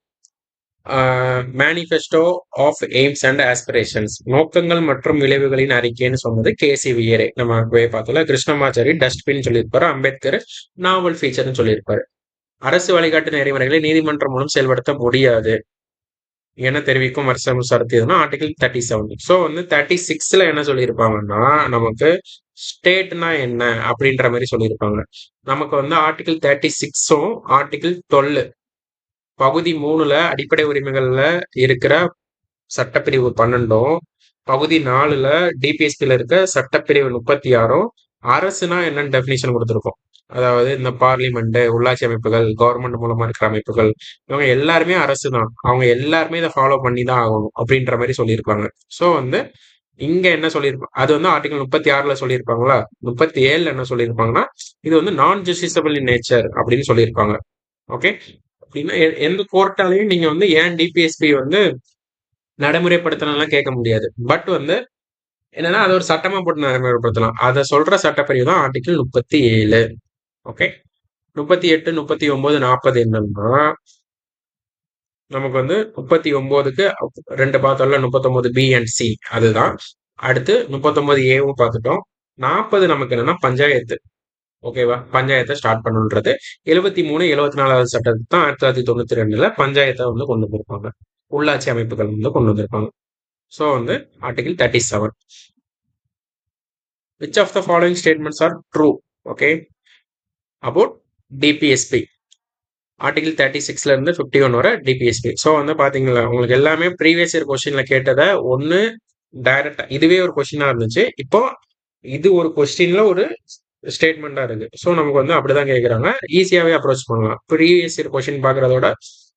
manifesto of aims and aspirations, நோக்கங்கள் மற்றும் விளைவுகளின் அறிக்கைன்னு சொன்னது கேசி வியரே. நம்ம போய் பார்த்தோம்ல, கிருஷ்ணமாச்சாரி டஸ்ட்பின் சொல்லியிருப்பாரு, அம்பேத்கர் நாவல் ஃபீச்சர்னு சொல்லியிருப்பாரு. அரசு வழிகாட்டு நெறிமுறைகளை நீதிமன்றம் மூலம் செயல்படுத்த முடியாது என தெரிவிக்கும் அரசு சரத்தியதுன்னா ஆர்டிகல் 37. ஸோ வந்து 36ல என்ன சொல்லியிருப்பாங்கன்னா, நமக்கு ஸ்டேட்னா என்ன அப்படின்ற மாதிரி சொல்லியிருப்பாங்க. நமக்கு வந்து ஆர்டிகல் 36ம் ஆர்டிகல் 12 பகுதி 3ல அடிப்படை உரிமைகள்ல இருக்கிற சட்டப்பிரிவு 12ம், பகுதி 4ல டிபிஎஸ்பில இருக்க சட்டப்பிரிவு 36ம் அரசுனா என்னன்னு டெபினிஷன் கொடுத்துருக்கோம். அதாவது இந்த பார்லிமெண்ட், உள்ளாட்சி அமைப்புகள், கவர்மெண்ட் மூலமா இருக்கிற அமைப்புகள், இவங்க எல்லாருமே அரசு தான். அவங்க எல்லாருமே இதை ஃபாலோ பண்ணி தான் ஆகணும் அப்படின்ற மாதிரி சொல்லியிருப்பாங்க. ஸோ வந்து இங்க என்ன சொல்லியிருப்பாங்க, அது வந்து ஆர்டிகல் 36ல சொல்லியிருப்பாங்களா, 37ல என்ன சொல்லியிருப்பாங்கன்னா, இது வந்து நான் ஜுடிஷியபிள் இன் நேச்சர் அப்படின்னு சொல்லியிருப்பாங்க. ஓகே, அப்படின்னா எந்த கோர்ட்டாலையும் நீங்க வந்து ஏன் டிபிஎஸ்பி வந்து நடைமுறைப்படுத்தலாம் கேட்க முடியாது. பட் வந்து என்னன்னா அது ஒரு சட்டமா போட்டு நடைமுறைப்படுத்தலாம். அதை சொல்ற சட்டப்பிரிவு தான் ஆர்டிகல் 37. ஓகே, 38, 39, 40 என்னன்னா, நமக்கு வந்து 39க்கு ரெண்டு பார்த்தோம்ல, 39 பி அண்ட் சி அதுதான். அடுத்து 39 ஏவும் பார்த்துட்டோம். 40 நமக்கு என்னன்னா பஞ்சாயத்து. ஓகேவா, பஞ்சாயத்தை ஸ்டார்ட் பண்ணணுன்றது 73, 74வது சட்டத்துக்கு தான் 1992ல பஞ்சாயத்தை வந்து கொண்டு வந்திருப்பாங்க. உள்ளாட்சி அமைப்புகள் வந்து கொண்டு வந்திருப்பாங்க. ஸோ வந்து article 37. Which of the following statements are true? Okay, about DPSP. Article 36ல இருந்து 51 வர டிபிஎஸ்பி. ஸோ வந்து பாத்தீங்களா, உங்களுக்கு எல்லாமே ப்ரீவியஸ் இயர் கொஸ்டின்ல கேட்டதை ஒன்னு டைரக்டா இதுவே ஒரு கொஸ்டினா இருந்துச்சு. இப்போ இது ஒரு கொஸ்டின்ல ஒரு ஸ்டேட்மெண்டா இருக்கு. ஸோ நமக்கு வந்து அப்படிதான் கேட்கறாங்க, ஈஸியாவே அப்ரோச் பண்ணலாம். ப்ரீவியஸ் இயர் கொஸ்டின் பாக்குறதோட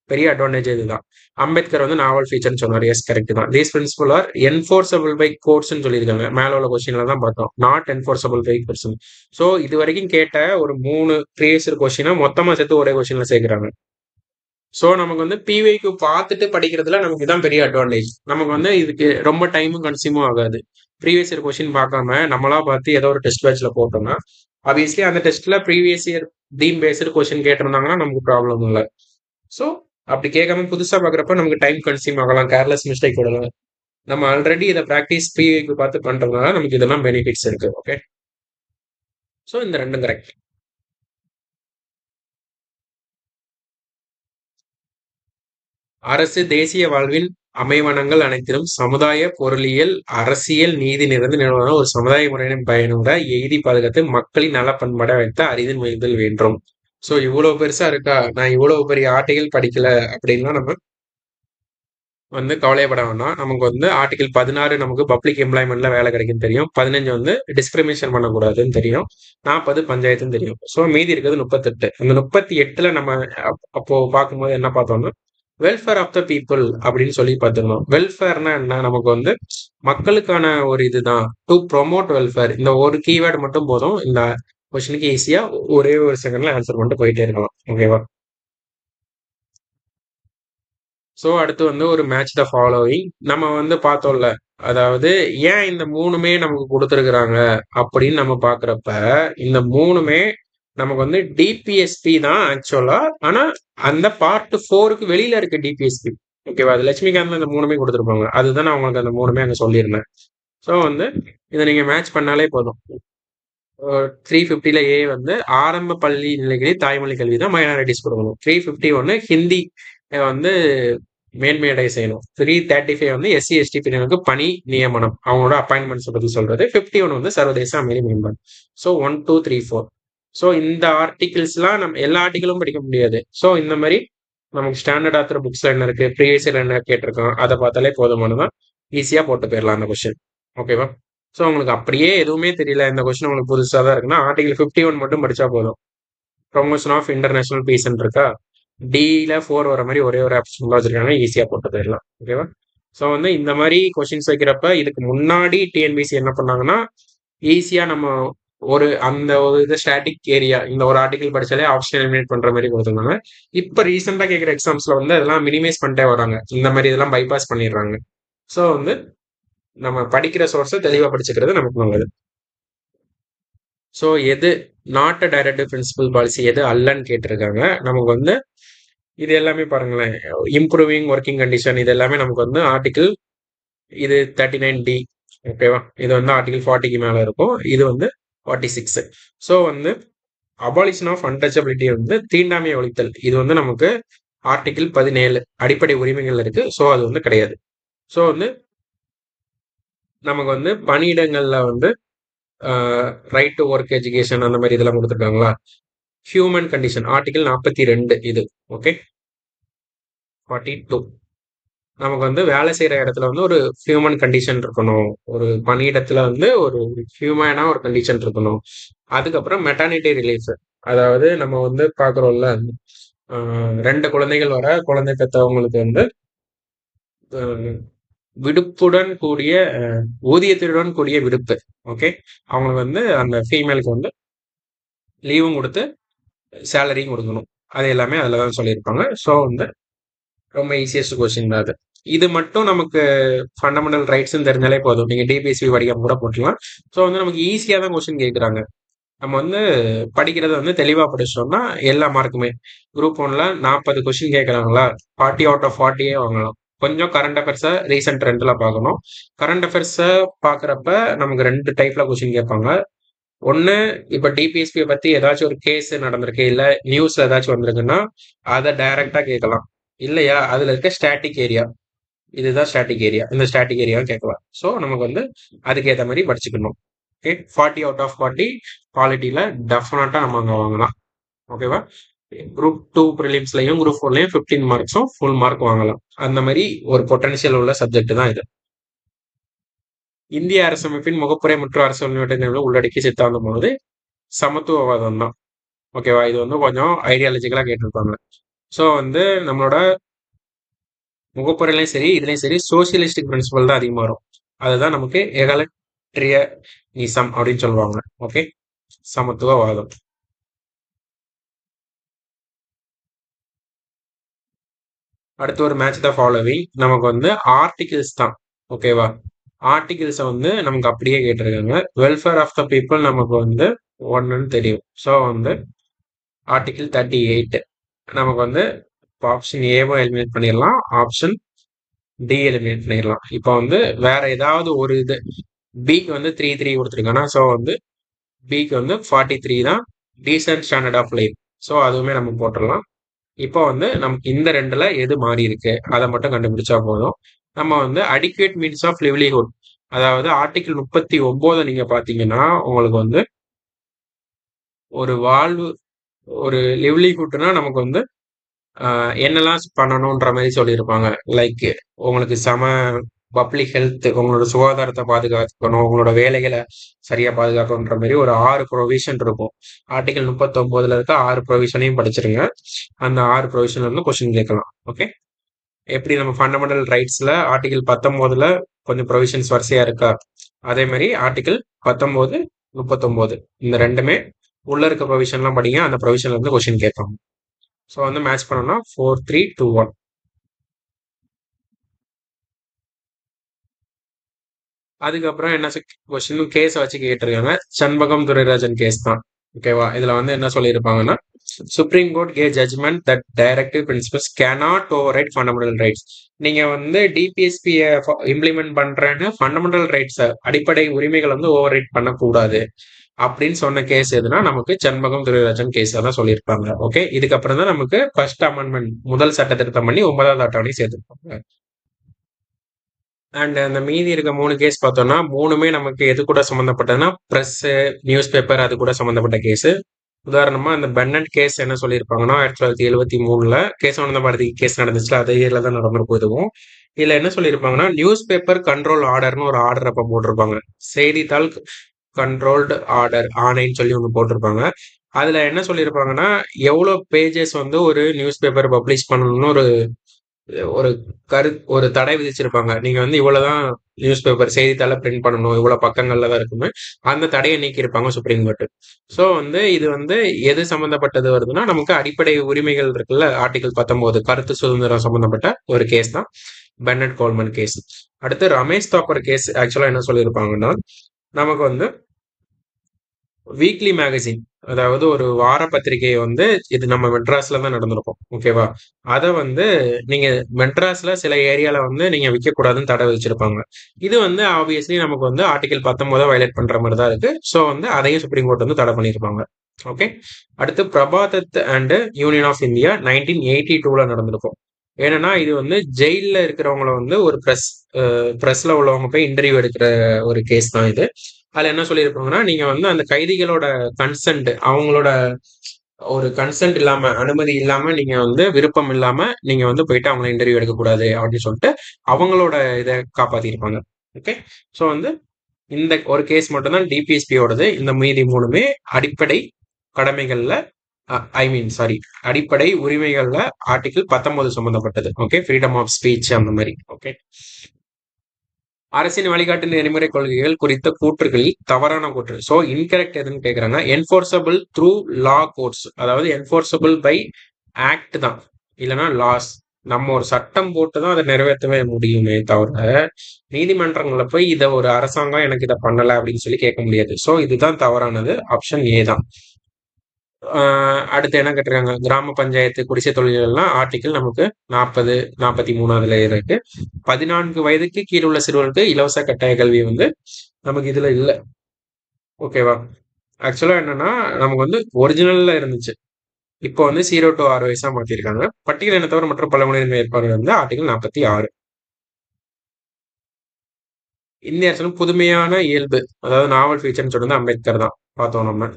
பெரிய அட்வான்டேஜ் இதுதான். அம்பேத்கர் வந்து நாவல் ஃபீச்சர்னு சொன்னார். எஸ், கரெக்ட் தான். These principal R enforceable by கோர்ட்ஸ்னு சொல்லியிருக்காங்க. மேல உள்ள கொஸ்டின்ல தான் பார்த்தோம், not enforceable by person. So இது வரைக்கும் கேட்ட ஒரு 3 ப்ரீவியஸ் இயர் கொஸ்டினை மொத்தமா சேர்த்து ஒரே கொஸ்டின்ல சேர்க்கிறாங்க. ஸோ நமக்கு வந்து பிவைக்கு பார்த்துட்டு படிக்கிறதுல நமக்கு இதான் பெரிய அட்வான்டேஜ். நமக்கு வந்து இதுக்கு ரொம்ப டைமும் கன்சியூமும் ஆகாது. ப்ரீவியஸ் இயர் கொஸ்டின் பார்க்காம நம்மளா பார்த்து ஏதோ ஒரு டெஸ்ட் பேட்ச்ல போட்டோம்னா, ஆப்வியஸ்லி அந்த டெஸ்ட்ல previous year theme based question கேட்டிருந்தாங்கன்னா நமக்கு ப்ராப்ளம் இல்லை. ஸோ அப்படி கேட்காம புதுசா பார்க்குறப்ப நமக்கு டைம் கன்சியூம் ஆகலாம், கேர்லெஸ் மிஸ்டேக் விடலாம். நம்ம ஆல்ரெடி இதை ப்ராக்டிஸ் பிவைக்கு பார்த்து பண்றதுனால நமக்கு இதெல்லாம் பெனிஃபிட்ஸ் இருக்கு. ஓகே, ஸோ இந்த ரெண்டும் கரெக்ட். அரசு தேசிய வாழ்வின் அமைவனங்கள் அனைத்திலும் சமுதாய, பொருளியல், அரசியல் நீதி நிறைந்து நிறுவன ஒரு சமுதாய முறையின் பயனுற எய்தி பாதுகாத்து மக்களின் நல பண்பட வைத்த அரிதின் முயல்தல் வேண்டும். ஸோ இவ்வளவு பெருசா இருக்கா, நான் இவ்வளவு பெரிய ஆர்டிகல் படிக்கல அப்படின்னா நம்ம வந்து கவலைப்பட வேணாம். நமக்கு வந்து ஆர்டிகல் 16 நமக்கு பப்ளிக் எம்ப்ளாய்மெண்ட்ல வேலை கிடைக்குன்னு தெரியும். 15 வந்து டிஸ்கிரிமினேஷன் பண்ணக்கூடாதுன்னு தெரியும். 40 பஞ்சாயத்துன்னு தெரியும். ஸோ மீதி இருக்கிறது 38. அந்த 38ல நம்ம அப்போ பார்க்கும்போது என்ன பார்த்தோம்னா, வெல்ஃபேர் ஆஃப் த பீப்புள் அப்படின்னு சொல்லி பார்த்துருந்தோம். வெல்ஃபேர்னா என்ன, நமக்கு வந்து மக்களுக்கான ஒரு இதுதான், டு ப்ரொமோட் வெல்ஃபேர். இந்த ஒரு கீவேர்டு மட்டும் போதும் இந்த கொஸ்டினுக்கு ஈஸியா ஒரே ஒரு செகண்ட்ல ஆன்சர் பண்ணிட்டு போயிட்டே இருக்கலாம். ஓகேவா? ஸோ அடுத்து வந்து ஒரு மேட்ச் த ஃபாலோவிங் நம்ம வந்து பார்த்தோம்ல. அதாவது ஏன் இந்த மூணுமே நமக்கு கொடுத்துருக்குறாங்க அப்படின்னு நம்ம பார்க்குறப்ப, இந்த மூணுமே நமக்கு வந்து டிபிஎஸ்பி தான் ஆக்சுவலா. ஆனா அந்த பார்ட் 4க்கு வெளியில இருக்க டிபிஎஸ்பி. ஓகேவா, அது லட்சுமிகாந்த் இந்த மூணுமே கொடுத்துருப்பாங்க. அதுதான் நான் உங்களுக்கு அந்த மூணுமே அங்கே சொல்லியிருந்தேன். ஸோ வந்து இதை நீங்க மேட்ச் பண்ணாலே போதும். 350ல ஏ வந்து ஆரம்ப பள்ளி நிலைகளில் தாய்மொழி கல்வி தான் மைனாரிட்டிஸ் கொடுக்கணும். 351 ஹிந்தி வந்து மேன்மையடை செய்யணும். 335 வந்து எஸ்சி எஸ்டி பிரிவினருக்கு பணி நியமனம், அவங்களோட அப்பாயின்மெண்ட்ஸ் பத்தி சொல்றது. 51 வந்து சர்வதேச அமைதி மேம்பாடு. ஸோ 1, 2, 3, 4. ஸோ இந்த ஆர்டிகிள்ஸ்லாம் நம்ம எல்லா ஆர்டிகிளும் படிக்க முடியாது. ஸோ இந்த மாதிரி நமக்கு ஸ்டாண்டர்ட் ஆத்தர் புக்ஸ்ல என்ன இருக்கு, ப்ரீவியஸ் இயர் என்ன கேட்டிருக்கோம், அதை பார்த்தாலே போதுமானதான். ஈஸியா போட்டு போயிடலாம் அந்த கொஸ்டின். ஓகேவா? ஸோ உங்களுக்கு அப்படியே எதுவுமே தெரியல, இந்த கொஸ்டின் உங்களுக்கு புதுசாக தான் இருக்குன்னா ஆர்டிகல் 51 மட்டும் படிச்சா போதும். ப்ரொமோஷன் ஆஃப் இன்டர்நேஷனல் பீஸ்ன்னு இருக்கா, டில 4 வர மாதிரி ஒரே ஒரு ஆப்ஷன் வச்சிருக்காங்க, ஈஸியா போட்டு போயிடலாம். ஓகேவா? ஸோ வந்து இந்த மாதிரி கொஸ்டின்ஸ் வைக்கிறப்ப இதுக்கு முன்னாடி டிஎன்பிசி என்ன பண்ணாங்கன்னா, ஈஸியா நம்ம ஒரு அந்த ஒரு இது ஸ்டாட்டிக் ஏரியா இந்த ஒரு ஆர்டிகல் படிச்சாலே ஆப்ஷன் எலிமினேட் பண்ற மாதிரி கொடுத்துருந்தாங்க. இப்போ ரீசெண்டா கேட்குற எக்ஸாம்ஸ்ல வந்து அதெல்லாம் மினிமைஸ் பண்ணிட்டே வராங்க, இந்த மாதிரி இதெல்லாம் பைபாஸ் பண்ணிடுறாங்க. ஸோ வந்து நம்ம படிக்கிற சோர்ஸை தெளிவா படிச்சுக்கிறது நமக்கு நல்லது. ஸோ எது not a directive principal policy, எது அல்லன்னு கேட்டிருக்காங்க. நமக்கு வந்து இது எல்லாமே பாருங்களேன், இம்ப்ரூவிங் ஒர்க்கிங் கண்டிஷன் இது எல்லாமே நமக்கு வந்து ஆர்டிகிள் இது 39D. ஓகேவா? இது வந்து ஆர்டிகிள் 40க்கு மேல இருக்கும். இது வந்து 46. ஸோ வந்து அபாலிஷன் ஆஃப் அன்டச்சபிலிட்டி வந்து தீண்டாமை ஒழித்தல். இது வந்து நமக்கு ஆர்டிகிள் 17 அடிப்படை உரிமைகள் இருக்கு. ஸோ அது வந்து கிடையாது. ஸோ வந்து நமக்கு வந்து பணியிடங்கள்ல வந்து ரைட் டு ஒர்க் எஜுகேஷன் அந்த மாதிரி இதெல்லாம் கொடுத்துருக்காங்களா? ஹியூமன் கண்டிஷன் ஆர்டிகிள் 42 இது. ஓகே, 42 நமக்கு வந்து வேலை செய்யற இடத்துல வந்து ஒரு ஹியூமன் கண்டிஷன் இருக்கணும். ஒரு பணியிடத்துல வந்து ஒரு ஹியூமனா ஒரு கண்டிஷன் இருக்கணும். அதுக்கப்புறம் மெட்டர்னிட்டி ரிலீஃப், அதாவது நம்ம வந்து பாக்குறோம்ல, 2 குழந்தைகள் வர குழந்தை பெற்றவங்களுக்கு வந்து அஹ், விடுப்புடன் கூடிய ஊதியத்துடன் கூடிய விடுப்பு. ஓகே, அவங்களுக்கு வந்து அந்த ஃபீமேலுக்கு வந்து லீவும் கொடுத்து சேலரியும் கொடுக்கணும். அது எல்லாமே அதில் தான் சொல்லியிருப்பாங்க. ஸோ வந்து ரொம்ப ஈஸியஸ்ட் கொஸ்டின் தான் அது. இது மட்டும் நமக்கு ஃபண்டமெண்டல் ரைட்ஸ்னு தெரிஞ்சாலே போதும். நீங்க டிபிஎஸ்பி படிக்காம கூட போட்டுக்கலாம். ஸோ வந்து நமக்கு ஈஸியாக தான் கொஸ்டின் கேட்குறாங்க. நம்ம வந்து படிக்கிறத வந்து தெளிவா படிச்சோம்னா எல்லா மார்க்குமே குரூப் ஒன்ல 40 கொஸ்டின் கேட்கறாங்களா, 40 அவுட் ஆஃப் 40 வாங்கலாம். கொஞ்சம் கரண்ட் அஃபேர்ஸை ரீசெண்ட் ட்ரெண்ட்ல பார்க்கணும். கரண்ட் அஃபேர்ஸை பார்க்குறப்ப நமக்கு 2 டைப்ல கொஸ்டின் கேட்பாங்க. ஒண்ணு, இப்ப டிபிஎஸ்பி பத்தி ஏதாச்சும் ஒரு கேஸ் நடந்திருக்கு, இல்ல நியூஸ்ல ஏதாச்சும் வந்திருக்குன்னா அதை டைரக்டா கேட்கலாம். இல்லையா அதுல இருக்க ஸ்டாட்டிக் ஏரியா, இதுதான் ஸ்டாட்டிக் ஏரியா, இந்த ஸ்டாட்டிக் ஏரியாவை கேட்கலாம். ஸோ நமக்கு வந்து அதுக்கேற்ற மாதிரி படிச்சுக்கணும். ஓகே, 40 அவுட் ஆஃப் 40 குவாலிட்டியில டெஃபினட்டா நம்ம அங்க வாங்கலாம். ஓகேவா? குரூப் 2 ப்ரிலிம்ஸ்லயும் குரூப் 4லயும் 15 மார்க்ஸும் ஃபுல் மார்க் வாங்கலாம். அந்த மாதிரி ஒரு பொட்டன்ஷியல் உள்ள சப்ஜெக்ட் தான் இது. இந்திய அரசமைப்பின் முகப்புரை மற்றும் அரசு உள்ளடக்கி சித்தாந்தம் போது சமத்துவவாதம் தான். ஓகேவா? இது வந்து கொஞ்சம் ஐடியாலஜிக்கலா கேட்டிருப்பாங்க. ஸோ வந்து நம்மளோட முகப்புரையிலையும் சரி இதுலயும் சரி சோசியலிஸ்டிக் பிரின்சிபல் தான் அதிகமா வரும். அதுதான் நமக்கு எகாலட்ரியனிசம் அப்படின்னு சொல்லுவாங்க. ஓகே, சமத்துவவாதம். அடுத்து ஒரு மேட்ச் த ஃபாலோவிங், நமக்கு வந்து ஆர்டிகிள்ஸ் தான். ஓகேவா? ஆர்டிகிள்ஸை வந்து நமக்கு அப்படியே கேட்டிருக்காங்க. வெல்ஃபேர் ஆஃப் த பீப்புள் நமக்கு வந்து ஒன்றுன்னு தெரியும். ஸோ வந்து ஆர்டிகிள் 38 நமக்கு வந்து ஆப்ஷன் ஏவும் எலிமினேட் பண்ணிடலாம், ஆப்ஷன் டி எலிமினேட் பண்ணிடலாம். இப்போ வந்து வேற ஏதாவது ஒரு இது, பிக்கு வந்து 3 கொடுத்துருக்காங்கன்னா ஸோ வந்து பிக்கு வந்து 43 தான் decent standard of life. So அதுவுமே நம்ம போட்டுடலாம். இப்போ வந்து நமக்கு இந்த ரெண்டுல எது மாறி இருக்கு அதை மட்டும் கண்டுபிடிச்சா போதும். நம்ம வந்து அடிக்குவேட் மீன்ஸ் ஆஃப் லிவ்லிஹுட், அதாவது ஆர்டிகிள் 39 நீங்க பாத்தீங்கன்னா உங்களுக்கு வந்து ஒரு வாழ்வு, ஒரு லிவ்லிஹுட்னா நமக்கு வந்து என்னெல்லாம் பண்ணணுன்ற மாதிரி சொல்லியிருப்பாங்க. லைக் உங்களுக்கு பப்ளிக் ஹெல்த், உங்களோட சுகாதாரத்தை பாதுகாக்கணும், உங்களோட வேலைகளை சரியா பாதுகாக்கணுன்ற மாதிரி ஒரு 6 ப்ரொவிஷன் இருக்கும். ஆர்டிகல் 39 இருக்க 6 ப்ரொவிஷனையும் படிச்சிருங்க. அந்த 6 ப்ரொவிஷன்ல இருந்து கொஸ்டின் கேட்கலாம். ஓகே, எப்படி நம்ம ஃபண்டமெண்டல் ரைட்ஸ்ல ஆர்டிகல் 19 கொஞ்சம் ப்ரொவிஷன்ஸ் வரிசையா இருக்கா, அதே மாதிரி ஆர்டிகல் 19, 39 இந்த ரெண்டுமே உள்ள இருக்க ப்ரொவிஷன்லாம் படிங்க. அந்த ப்ரொவிஷன்ல இருந்து கொஸ்டின் கேட்பாங்க. ஸோ வந்து மேட்ச் பண்ணோம்னா 4, 3, 2, 1. அதுக்கப்புறம் என்ன கொஸ்டின் கேஸை வச்சு கேட்டிருக்காங்க. சண்பகம் துரைராஜன் கேஸ் தான். ஓகேவா? இதுல வந்து என்ன சொல்லியிருப்பாங்கன்னா, சுப்ரீம் கோர்ட் கே judgment that directive principles cannot override fundamental rights. நீங்க வந்து டிபிஎஸ்பியை இம்ப்ளிமெண்ட் பண்றேன்னு ஃபண்டமெண்டல் ரைட்ஸ் அடிப்படை உரிமைகள் வந்து ஓவர் ரைட் பண்ணக்கூடாது அப்படின்னு சொன்ன கேஸ் எதுனா நமக்கு சண்பகம் துரைராஜன் கேஸ் தான் சொல்லியிருப்பாங்க. ஓகே, இதுக்கப்புறம் தான் நமக்கு ஃபர்ஸ்ட் அமெண்ட்மெண்ட் முதல் சட்ட திருத்தம் பண்ணி 9வது அட்டவணை சேர்த்துருப்பாங்க. அண்ட் அந்த மீதி இருக்க 3 கேஸ் பார்த்தோம்னா மூணுமே நமக்கு எது கூட சம்மந்தப்பட்டதுன்னா பிரஸ், நியூஸ் பேப்பர் அது கூட சம்மந்தப்பட்ட கேஸ். உதாரணமா அந்த பென்னட் கேஸ் என்ன சொல்லியிருப்பாங்கன்னா 1973 கேசவானந்த பாரதி கேஸ் நடந்துச்சுல, அதே இயர்ல தான் நடந்திருக்கும் இதுவும். இதுல என்ன சொல்லியிருப்பாங்கன்னா நியூஸ் பேப்பர் கண்ட்ரோல் ஆர்டர்னு ஒரு ஆர்டர் அப்ப போட்டிருப்பாங்க. செய்தித்தாள் கண்ட்ரோல்டு ஆர்டர் ஆணைன்னு சொல்லி ஒன்று போட்டிருப்பாங்க. அதுல என்ன சொல்லியிருப்பாங்கன்னா எவ்வளவு பேஜஸ் வந்து ஒரு நியூஸ் பேப்பர் பப்ளிஷ் பண்ணணும்னு ஒரு ஒரு ஒரு தடை விதிச்சிருப்பாங்க. நீங்க வந்து இவ்வளவுதான் நியூஸ் பேப்பர் செய்தித்தாள பிரிண்ட் பண்ணணும், இவ்வளவு பக்கங்கள்ல தான் இருக்குமே, அந்த தடையை நீக்கியிருப்பாங்க சுப்ரீம் கோர்ட். சோ வந்து இது வந்து எது சம்பந்தப்பட்டது வருதுன்னா நமக்கு அடிப்படை உரிமைகள் இருக்குல்ல, ஆர்டிகல் 19 கருத்து சுதந்திரம் சம்பந்தப்பட்ட ஒரு கேஸ் தான் பென்னட் கோல்மன் கேஸ். அடுத்து ரமேஷ் தாப்பர் கேஸ் ஆக்சுவலா என்ன சொல்லியிருப்பாங்கன்னா, நமக்கு வந்து வீக்லி மேகசின் அதாவது ஒரு வார பத்திரிகை வந்து இது நம்ம மெட்ராஸ்ல தான் நடந்திருக்கும். ஓகேவா? அத வந்து நீங்க மெட்ராஸ்ல சில ஏரியால வந்து நீங்க விக்கக்கூடாதுன்னு தடை விதிச்சிருப்பாங்க. இது வந்து ஆப்வியஸ்லி நமக்கு வந்து ஆர்டிகல் 19 வயலேட் பண்ற மாரி தான் இருக்கு. ஸோ வந்து அதையும் சுப்ரீம் கோர்ட் வந்து தடை பண்ணியிருப்பாங்க. ஓகே. அடுத்து பிரபாதத் அண்ட் யூனியன் ஆஃப் இந்தியா 1982ல நடந்திருக்கும். ஏன்னா இது வந்து ஜெயில்ல இருக்கிறவங்கள வந்து ஒரு பிரஸ்ல உள்ளவங்க போய் இன்டர்வியூ எடுக்கிற ஒரு கேஸ் தான் இது. அதுல என்ன சொல்லியிருப்பாங்கன்னா, நீங்க வந்து அந்த கைதிகளோட கன்சென்ட் அவங்களோட ஒரு கன்சென்ட் இல்லாம, அனுமதி இல்லாம நீங்க வந்து விருப்பம் இல்லாம நீங்க வந்து போயிட்டு அவங்கள இன்டர்வியூ எடுக்கக்கூடாது அப்படின்னு சொல்லிட்டு அவங்களோட இத காப்பாத்திருப்பாங்க. ஓகே. ஸோ வந்து இந்த ஒரு கேஸ் மட்டும் தான் டிபிஎஸ்பியோடது. இந்த மீதி 3மே அடிப்படை கடமைகள்ல ஐ மீன் சாரி அடிப்படை உரிமைகள்ல ஆர்டிகிள் 19 சம்பந்தப்பட்டது. ஓகே. ஃப்ரீடம் ஆஃப் ஸ்பீச் அந்த மாதிரி. ஓகே. அரசின் வழிகாட்டு நெறிமுறை கொள்கைகள் குறித்த கூற்றுகளில் தவறான கூற்று. சோ இன்கரெக்ட் எதுன்னு கேக்குறாங்க. என்ஃபோர்ஸபிள் த்ரூ லா கோர்ட்ஸ், அதாவது என்ஃபோர்ஸபிள் பை ஆக்ட் தான், இல்லைன்னா லாஸ். நம்ம ஒரு சட்டம் போட்டு தான் அதை நிறைவேற்றவே முடியுமே தவிர நீதிமன்றங்கள்ல போய் இதை ஒரு அரசாங்கம் எனக்கு இதை பண்ணல அப்படின்னு சொல்லி கேட்க முடியாது. சோ இதுதான் தவறானது. ஆப்ஷன் ஏ தான். அடுத்து என்ன கேட்டிருக்காங்க, கிராம பஞ்சாயத்து குடிசை தொழில்கள்லாம் ஆர்டிக்கிள் நமக்கு 40 43 அதுல இருக்கு. 14 வயதுக்கு கீழே உள்ள சிறுவர்களுக்கு இலவச கட்டாய கல்வி வந்து நமக்கு இதுல இல்ல. ஓகேவா? ஆக்சுவலா என்னன்னா நமக்கு வந்து ஒரிஜினல்ல இருந்துச்சு. இப்போ வந்து 0 to 6 வயசா மாத்திருக்காங்க. பட்டியல் இனத்தவர் மற்றும் பழங்குடியினர் ஏற்பாடு வந்து ஆர்டிகல் 46. இந்திய அரசின் புதுமையான இயல்பு, அதாவது நாவல் ஃபீச்சர்னு சொல்றது அம்பேத்கர் தான் பார்த்தோம் நம்ம.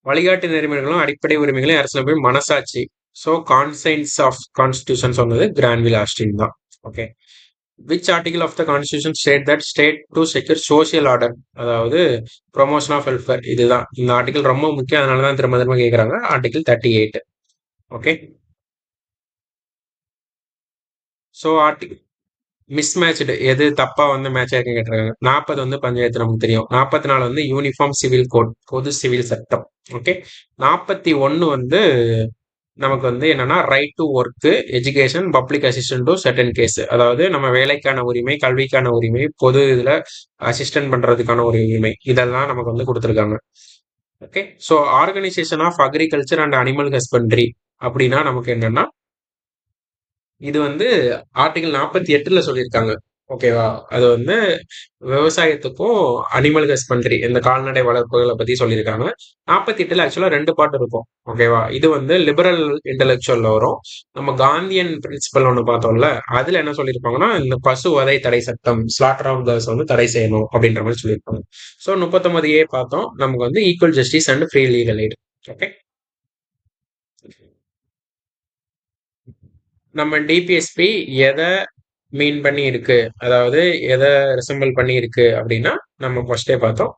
வழிகாட்டு நெறிமுறைகளும் அடிப்படை உரிமைகளையும் அரசியலமைப்பு மனசாட்சி. ஸோ கான்சைன்ஸ் ஆஃப் கான்ஸ்டிடியூஷன் சொன்னது கிரான்வில் ஆஸ்டின் தான். Okay. Which article of the constitution state that state to secure social order, அதாவது ப்ரொமோஷன் ஆஃப் வெல்ஃபேர். இதுதான் இந்த ஆர்டிகல் ரொம்ப முக்கியம், அதனால தான் திரும்ப திரும்ப கேட்குறாங்க. ஆர்டிகல் 38. ஓகே. ஸோ ஆர்டிகல் மிஸ்மேட்ச்டு, எது தப்பா வந்து மேட்ச் ஆயிருக்கு கேட்டிருக்காங்க. 40 வந்து பஞ்சாயத்து நமக்கு தெரியும். 44 வந்து யூனிஃபார்ம் சிவில் கோட், பொது சிவில் சட்டம். ஓகே. 41 வந்து நமக்கு வந்து என்னன்னா right to work, education, public assistant to certain case, அதாவது நம்ம வேலைக்கான உரிமை, கல்விக்கான உரிமை, பொது இதுல அசிஸ்டன்ட் பண்றதுக்கான ஒரு உரிமை, இதெல்லாம் நமக்கு வந்து கொடுத்துருக்காங்க. Okay. So organisation of agriculture and animal husbandry அப்படின்னா நமக்கு என்னன்னா இது வந்து ஆர்டிகல் 48ல சொல்லியிருக்காங்க. ஓகேவா? அது வந்து விவசாயத்துக்கும் அனிமல் ஹஸ்பண்ட்ரி இந்த கால்நடை வளர்ப்புகளை பத்தி சொல்லியிருக்காங்க. 48ல ஆக்சுவலா 2 பார்ட் இருக்கும். ஓகேவா? இது வந்து லிபரல் இன்டெலெக்சுவல்ல வரும். நம்ம காந்தியன் பிரின்சிபல் ஒன்று பார்த்தோம்ல, அதுல என்ன சொல்லியிருப்பாங்கன்னா இந்த பசு வதை தடை சட்டம், ஸ்லாட்டர் ஆஃப் கேர்ள்ஸ் வந்து தடை செய்யணும் அப்படின்ற மாதிரி சொல்லியிருப்பாங்க. ஸோ 39A பார்த்தோம், நமக்கு வந்து equal justice and free legal eight. Okay. நம்ம டிபிஎஸ்பி எதை மீன் பண்ணி இருக்கு, அதாவது எதை ரிசம்பிள் பண்ணி இருக்கு அப்படின்னா நம்ம ஃபர்ஸ்டே பார்த்தோம்.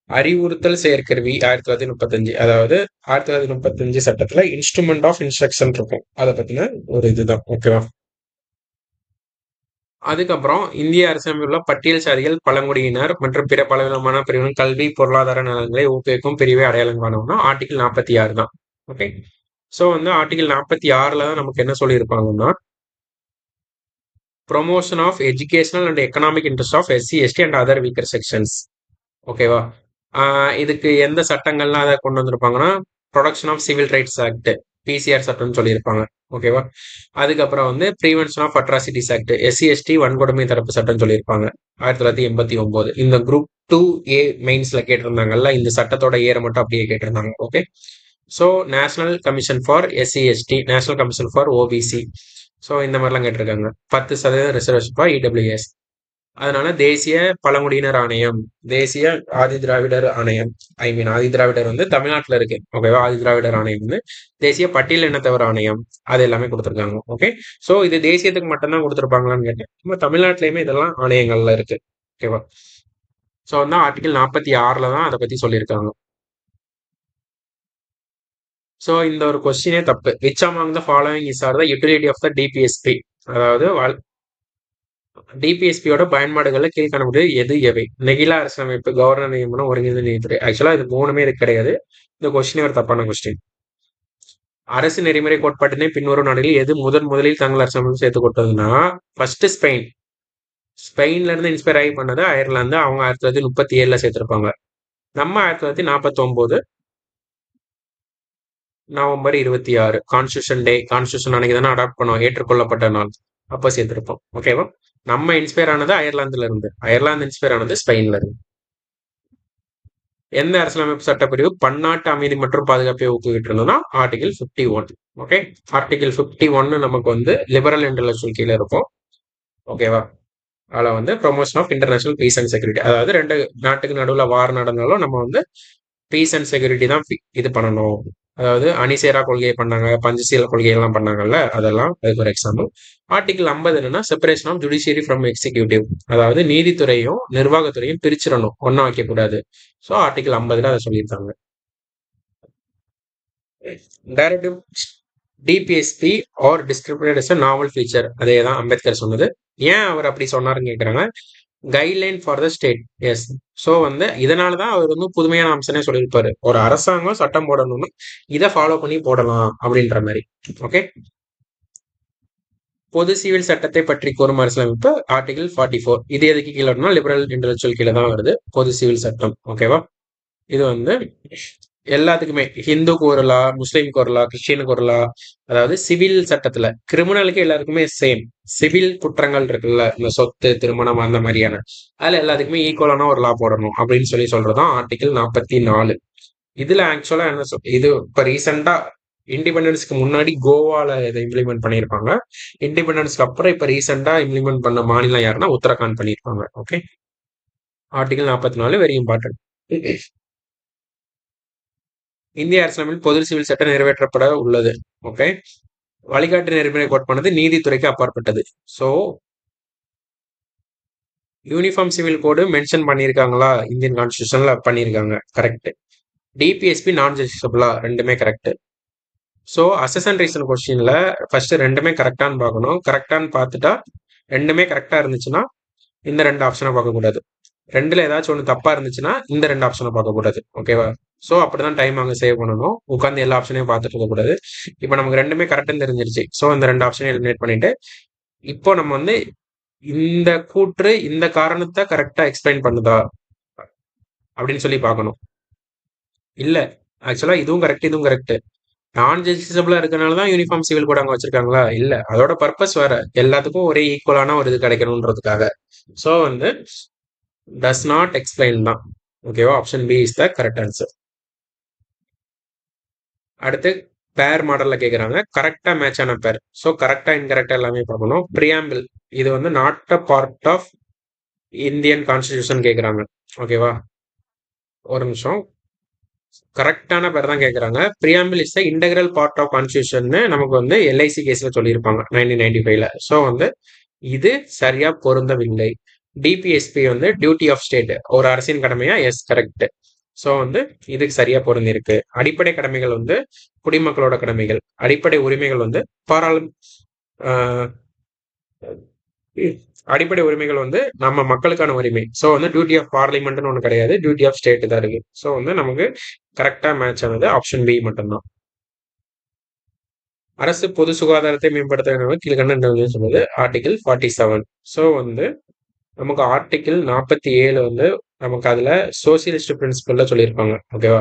அறிவுறுத்தல் செயற்கருவி 1935, அதாவது 1935 சட்டத்துல இன்ஸ்ட்ருமெண்ட் ஆஃப் இன்ஸ்ட்ரக்ஷன் இருக்கும், அதை பத்தின ஒரு இதுதான். ஓகேவா? அதுக்கப்புறம் இந்திய அரசமைப்புள்ள பட்டியல் சாதிகள், பழங்குடியினர் மற்றும் பிற பலவிதமான பிரிவுகள் கல்வி பொருளாதார நலன்களை ஊக்குவிக்கும் பிரிவை அடையாளம் காணணும்னா ஆர்டிகல் 46 தான். ஓகே. ஸோ வந்து ஆர்டிகல் 46ல தான் நமக்கு என்ன சொல்லியிருப்பாங்கன்னா promotion of educational and economic interest of SC ST and other weaker sections. ஓகேவா? இதுக்கு எந்த சட்டங்கள்லாம் அதை கொண்டு வந்திருப்பாங்கன்னா protection of civil rights act, PCR சட்டம்னு சொல்லியிருப்பாங்க. ஓகேவா? அதுக்கப்புறம் வந்து prevention of atrocities act, SC ST வன்கொடுமை தடுப்பு சட்டம் சொல்லியிருப்பாங்க 1989. இந்த குரூப் 2A மெயின்ஸ்ல கேட்டிருந்தாங்கல்ல, இந்த சட்டத்தோட ஏற மட்டும் அப்படியே கேட்டிருந்தாங்க. Okay. So national commission for SC ST, national commission for OBC, so இந்த மாதிரிலாம் கேட்டிருக்காங்க. 10% ரிசர்வேஷன் ஃபார் இடபிள்யூஎஸ். அதனால தேசிய பழங்குடியினர் ஆணையம், தேசிய ஆதி திராவிடர் ஆணையம், ஐ மீன் ஆதி திராவிடர் வந்து தமிழ்நாட்டில் இருக்கு. ஓகேவா? ஆதி திராவிடர் ஆணையம் வந்து தேசிய பட்டியல் இனத்தவர் ஆணையம், அது எல்லாமே கொடுத்துருக்காங்க. ஓகே. ஸோ இது தேசியத்துக்கு மட்டும்தான் கொடுத்துருப்பாங்களான்னு கேட்டேன். நம்ம தமிழ்நாட்டிலையுமே இதெல்லாம் ஆணையங்கள்ல இருக்கு. ஓகேவா? ஸோ வந்து ஆர்டிகல் 46ல தான் அதை பத்தி சொல்லியிருக்காங்க. ஸோ இந்த ஒரு கொஸ்டினே தப்பு. Which among the following is are the utility of the DPSP, அதாவது டிபிஎஸ்பியோட பயன்பாடுகள்ல கீழ்காணக்கூடிய எது எவை? நெகிழா அரசியலமைப்பு, கவர்னர் நியமனம், ஒருங்கிணைந்த நீதித்துறை. ஆக்சுவலா இது 3மே இதுக்கு கிடையாது. இந்த கொஸ்டினே ஒரு தப்பான கொஸ்டின். அரசு நெறிமுறை கோட்பாட்டினை பின்வரும் நாடுகளில் எது முதலில் தங்கள் அரசியலமைப்பு சேர்த்துக் கொண்டதுன்னா ஃபர்ஸ்ட் ஸ்பெயின். ஸ்பெயின்ல இருந்து இன்ஸ்பயர் ஆகி பண்ணது அயர்லாந்து. அவங்க 1937ல சேர்த்திருப்பாங்க. நம்ம 1949 நவம்பர் 26 கான்ஸ்டியூஷன் டே. கான்ஸ்டியூஷன் அன்னைக்கு தானே அடாப்ட் பண்ணோம், ஏற்றுக்கொள்ளப்பட்ட நாள். அப்ப சேர்த்திருப்போம். ஓகேவா? நம்ம இன்ஸ்பயர் ஆனது அயர்லாந்துல இருந்து, அயர்லாந்து இன்ஸ்பயர் ஆனது ஸ்பெயின்ல இருந்து. எந்த அரசியலமைப்பு சட்டப்பிரிவு பன்னாட்டு அமைதி மற்றும் பாதுகாப்பை ஊக்குவிட்டு இருந்ததுன்னா ஆர்டிகல் 51. ஓகே, ஆர்டிகல் 51 நமக்கு வந்து லிபரல் இன்டெலெக்சுவல் கீழே இருக்கும். ஓகேவா? அதில் வந்து promotion of international peace and security, அதாவது ரெண்டு நாட்டுக்கு நடுவில் வார் நடந்தாலும் நம்ம வந்து பீஸ் அண்ட் செக்யூரிட்டி தான் இது பண்ணணும். அதாவது அணிசேரா கொள்கையை பண்ணாங்க, பஞ்சசீல கொள்கையெல்லாம் பண்ணாங்கல்ல, அதெல்லாம் அதுக்கு ஒரு எக்ஸாம்பிள். ஆர்டிகல் 50 என்னன்னா separation of judiciary from executive, அதாவது நீதித்துறையும் நிர்வாகத்துறையும் பிரிச்சிடணும், ஒன்னா வைக்கக்கூடாது. ஸோ ஆர்டிகல் 50ல அதை சொல்லியிருக்காங்க. Directive DPSP are described as a novel feature, அதே தான் அம்பேத்கர் சொன்னது. ஏன் அவர் அப்படி சொன்னாருன்னு கேட்குறாங்க. Guideline for the state. Yes. So வந்து இதனால தான் அவர் வந்து புதுமையான அம்சனே சொல்லியிருப்பாரு. ஒரு அரசாங்கம் சட்டம் போடணும்னு இதை ஃபாலோ பண்ணி போடலாம் அப்படின்ற மாதிரி. ஓகே, பொது சிவில் சட்டத்தை பற்றி கூறும் அரசியலமைப்பு ஆர்டிகல் 44. இது எதுக்கு கீழே வரும்னா லிபரல் இன்டெலெக்சுவல் கீழே தான் வருது, பொது சிவில் சட்டம். ஓகேவா? இது வந்து எல்லாத்துக்குமே, ஹிந்துக்கு ஒரு லா, முஸ்லீமுக்கு ஒரு லா, கிறிஸ்டியனுக்கு ஒரு லா, அதாவது சிவில் சட்டத்துல கிரிமினலுக்கு எல்லாருக்குமே சேம். சிவில் குற்றங்கள் இருக்குல்ல, இந்த சொத்து, திருமணம், அந்த மாதிரியான, அதுல எல்லாத்துக்குமே ஈக்குவலான ஒரு லா போடணும் அப்படின்னு சொல்லி சொல்றதுதான் ஆர்டிகல் 44. இதுல ஆக்சுவலா என்ன இது இப்ப ரீசெண்டா இண்டிபெண்டன்ஸ்க்கு முன்னாடி கோவால இதை இம்ப்ளிமெண்ட் பண்ணியிருப்பாங்க. இண்டிபெண்டன்ஸ்க்கு அப்புறம் இப்ப ரீசெண்டா இம்ப்ளிமெண்ட் பண்ண மாநிலம் யாருன்னா உத்தரகாண்ட் பண்ணியிருப்பாங்க. Okay, article 44 very important. இந்திய அரசியலமைப்பில் பொது சிவில் சட்டம் நிறைவேற்றப்பட உள்ளது. ஓகே, வழிகாட்டு நெறிமுறை கோட் பண்ணது நீதித்துறைக்கு அப்பாற்பட்டது. ஸோ யூனிஃபார்ம் சிவில் கோடு மென்ஷன் பண்ணியிருக்காங்களா இந்தியன் கான்ஸ்டியூஷன்ல? பண்ணியிருக்காங்க, கரெக்ட். டிபிஎஸ்பி நான் ஜஸ்டிசபிளா? ரெண்டுமே கரெக்ட். ஸோ அசஸ் ரீசன் கொஸ்டின்ல ஃபர்ஸ்ட் ரெண்டுமே கரெக்டான்னு பார்க்கணும். கரெக்டான்னு பார்த்துட்டா, ரெண்டுமே கரெக்டா இருந்துச்சுன்னா இந்த ரெண்டு ஆப்ஷனை பார்க்கக்கூடாது. ரெண்டுல ஏதாச்சும் ஒன்று தப்பா இருந்துச்சுன்னா இந்த ரெண்டு ஆப்ஷனை பார்க்கக்கூடாது. ஓகேவா? ஸோ அப்படிதான் டைம் அங்கே சேவ் பண்ணணும், உட்காந்து எல்லா ஆப்ஷனையும் பார்த்துட்டு இருக்கக்கூடாது. இப்போ நமக்கு ரெண்டுமே கரெக்டுன்னு தெரிஞ்சிருச்சு. ஸோ இந்த ரெண்டு ஆப்ஷனையும் எலிமினேட் பண்ணிட்டு, இப்போ நம்ம வந்து இந்த கூற்று இந்த காரணத்தை கரெக்டா எக்ஸ்பிளைன் பண்ணுதா அப்படின்னு சொல்லி பார்க்கணும். இல்ல, ஆக்சுவலா இதுவும் கரெக்ட், இதுவும் கரெக்ட். நான் ஜஸ்டிசபிளா இருக்கனால தான் யூனிஃபார்ம் சிவில் கோட் அங்க வச்சிருக்காங்களா? இல்ல, அதோட பர்பஸ் வேற, எல்லாத்துக்கும் ஒரே ஈக்குவலான ஒரு இது கிடைக்கணுன்றதுக்காக. ஸோ வந்து டஸ் நாட் எக்ஸ்பிளைன் தான். ஓகேவா? Option B is the correct answer. அடுத்து பேர் மாடல்ல கேக்குறாங்க, கரெக்டா மேட்ச் ஆன பேர். ஸோ கரெக்டா இன்கரெக்டா எல்லாமே பார்க்கணும். பிரியாம்பிள், இது வந்து not a part of Indian constitution கேக்குறாங்க. ஓகேவா? ஒரு நிமிஷம், கரெக்டான பேர் தான் கேக்குறாங்க. Preamble is the integral part of constitution நமக்கு வந்து எல்ஐசி கேஸ்ல சொல்லியிருப்பாங்க 1995ல. ஸோ வந்து இது சரியா பொருந்தவில்லை. டிபிஎஸ்பி வந்து டியூட்டி ஆஃப் ஸ்டேட், ஒரு அரசின் கடமையா? S, correct. ஸோ வந்து இதுக்கு சரியா பொருந்திருக்கு. அடிப்படை கடமைகள் வந்து குடிமக்களோட கடமைகள், அடிப்படை உரிமைகள் வந்து பாராளும் அடிப்படை உரிமைகள் வந்து நம்ம மக்களுக்கான உரிமை. ஸோ வந்து டியூட்டி ஆஃப் பார்லிமெண்ட்னு ஒன்று கிடையாது, டியூட்டி ஆஃப் ஸ்டேட் தான் இருக்கு. ஸோ வந்து நமக்கு கரெக்டா மேட்ச் ஆனது ஆப்ஷன் பி மட்டும்தான். அரசு பொது சுகாதாரத்தை மேம்படுத்த கீழ்கண்ட சொல்லுது ஆர்டிகல் 47. ஸோ வந்து நமக்கு ஆர்டிகிள் 47 வந்து நமக்கு அதுல சோசியலிஸ்ட் பிரின்சிபல்ல சொல்லியிருப்பாங்க. ஓகேவா?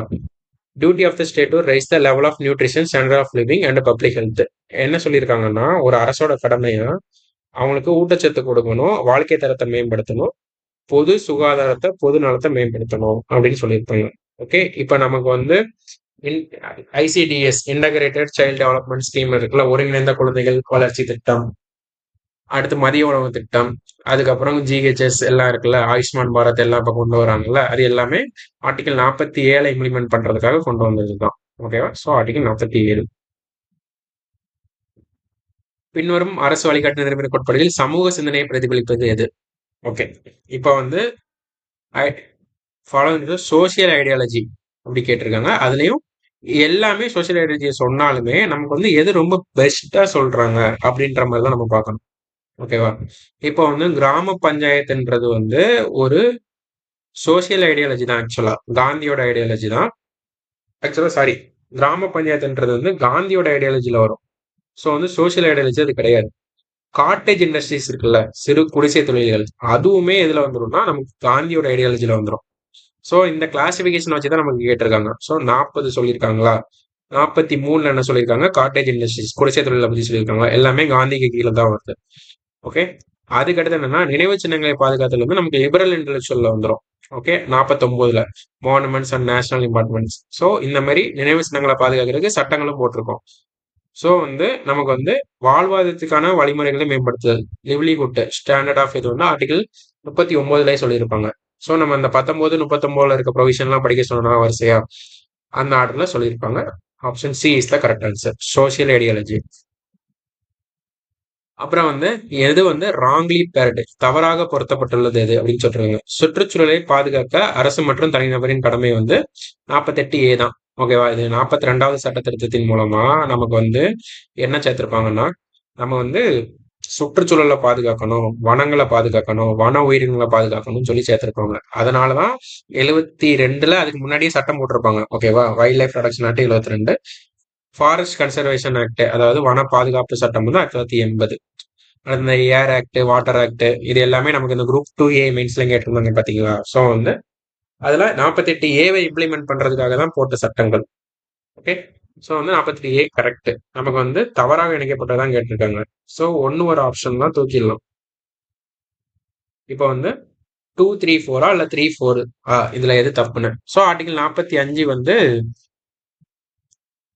Duty of the state to raise the level of nutrition, standard of living and public health. என்ன சொல்லியிருக்காங்கன்னா, ஒரு அரசோட கடமையா அவங்களுக்கு ஊட்டச்சத்து கொடுக்கணும், வாழ்க்கை தரத்தை மேம்படுத்தணும், பொது சுகாதாரத்தை, பொது நலத்தை மேம்படுத்தணும் அப்படின்னு சொல்லியிருப்பாங்க. ஓகே, இப்ப நமக்கு வந்து ICDS, integrated child development scheme இருக்குல்ல, ஒருங்கிணைந்த குழந்தைகள் வளர்ச்சி திட்டம், அடுத்து மதிய உணவு திட்டம், அதுக்கப்புறம் ஜிஹெச்எஸ் எல்லாம் இருக்குல்ல, ஆயுஷ்மான் பாரத் எல்லாம் இப்ப கொண்டு வராங்கல்ல, அது எல்லாமே ஆர்டிகல் 47 இம்ப்ளிமெண்ட் பண்றதுக்காக கொண்டு வந்ததுதான். ஓகேவா? So article 47. பின்வரும் அரசு வழிகாட்டு நெறிமுறை கோட்பாடுகளில் சமூக சிந்தனையை பிரதிபலிப்பது எது? ஓகே, இப்போ வந்து ஃபாலோயிங் சோசியல் ஐடியாலஜி அப்படி கேட்டிருக்காங்க. அதுலயும் எல்லாமே சோசியல் ஐடியாலஜி சொன்னாலுமே நமக்கு வந்து எது ரொம்ப பெஸ்டா சொல்றாங்க அப்படின்ற மாதிரி தான் நம்ம பார்க்கணும். ஓகேவா? இப்போ வந்து கிராம பஞ்சாயத்துன்றது வந்து ஒரு சோசியல் ஐடியாலஜி தான். ஆக்சுவலா காந்தியோட ஐடியாலஜி தான். ஆக்சுவலா சாரி, கிராம பஞ்சாயத்துன்றது வந்து காந்தியோட ஐடியாலஜில வரும். ஸோ வந்து சோசியல் ஐடியாலஜி அது கிடையாது. காட்டேஜ் இண்டஸ்ட்ரீஸ் இருக்குல்ல, சிறு குடிசை தொழில்கள், அதுவுமே எதுல வந்துடும்னா நமக்கு காந்தியோட ஐடியாலஜில வந்துடும். ஸோ இந்த கிளாசிபிகேஷன் வச்சு தான் நமக்கு கேட்டிருக்காங்க. ஸோ 40 சொல்லியிருக்காங்களா? 43ல என்ன சொல்லியிருக்காங்க? காட்டேஜ் இண்டஸ்ட்ரீஸ் குடிசை தொழிலை பத்தி சொல்லியிருக்காங்க. எல்லாமே காந்திக்கு கீழே தான் வருது. ஓகே. அதுக்கடுத்து என்னன்னா நினைவு சின்னங்களை பாதுகாத்தல் வந்து நமக்கு லிபரல் இன்டெலெக்சுவல்ல வந்துடும். ஓகே. 49ல monuments and national importance. So இந்த மாதிரி நினைவு சின்னங்களை பாதுகாக்கிறதுக்கு சட்டங்களும் போட்டிருக்கோம். ஸோ வந்து நமக்கு வந்து வாழ்வாதாரத்துக்கான வழிமுறைகளை மேம்படுத்துதல் லிவ்லிஹுட் ஸ்டாண்டர்ட் ஆஃப் இது வந்து ஆர்டிகல் 39ல சொல்லியிருப்பாங்க. ஸோ நம்ம இந்த 19 39ல இருக்க ப்ரொவிஷன்லாம் படிக்க சொன்னா வரிசையா அந்த ஆர்டர்ல சொல்லியிருப்பாங்க. Option C is the correct answer. Social ideology. அப்புறம் வந்து எது வந்து ராங்லி பேர்டு தவறாக பொருத்தப்பட்டுள்ளது எது அப்படின்னு சொல்றாங்க. சுற்றுச்சூழலை பாதுகாக்க அரசு மற்றும் தனிநபரின் கடமை வந்து 48A தான். ஓகேவா? இது 42வது சட்ட திருத்தத்தின் மூலமா நமக்கு வந்து என்ன சேர்த்திருப்பாங்கன்னா நம்ம வந்து சுற்றுச்சூழலை பாதுகாக்கணும், வனங்களை பாதுகாக்கணும், வன உயிரினங்களை பாதுகாக்கணும்னு சொல்லி சேர்த்திருப்பாங்க. அதனாலதான் 72ல அதுக்கு முன்னாடியே சட்டம் போட்டிருப்பாங்க. ஓகேவா? Wild life protection act 72, forest conservation act அதாவது வன பாதுகாப்பு சட்டம் வந்து 1980. அந்த ஏர் ஆக்ட், வாட்டர் ஆக்ட் இது எல்லாமே நமக்கு இந்த குரூப் 2A மெயின்ஸ்ல கேட்டிருந்தாங்க பாத்தீங்களா? ஸோ வந்து அதுல 48Aவை இம்ப்ளிமெண்ட் பண்றதுக்காக தான் போட்ட சட்டங்கள். ஓகே. ஸோ வந்து 48A கரெக்ட். நமக்கு வந்து தவறாக இணைக்கப்பட்டதான் கேட்டிருக்காங்க. ஸோ ஒன்னு ஒரு ஆப்ஷன் தான் தூக்கிடலாம். இப்போ வந்து 2 3 4 இல்ல 3 4 இதுல எது தப்புன்னு. ஸோ ஆர்டிகல் 45 வந்து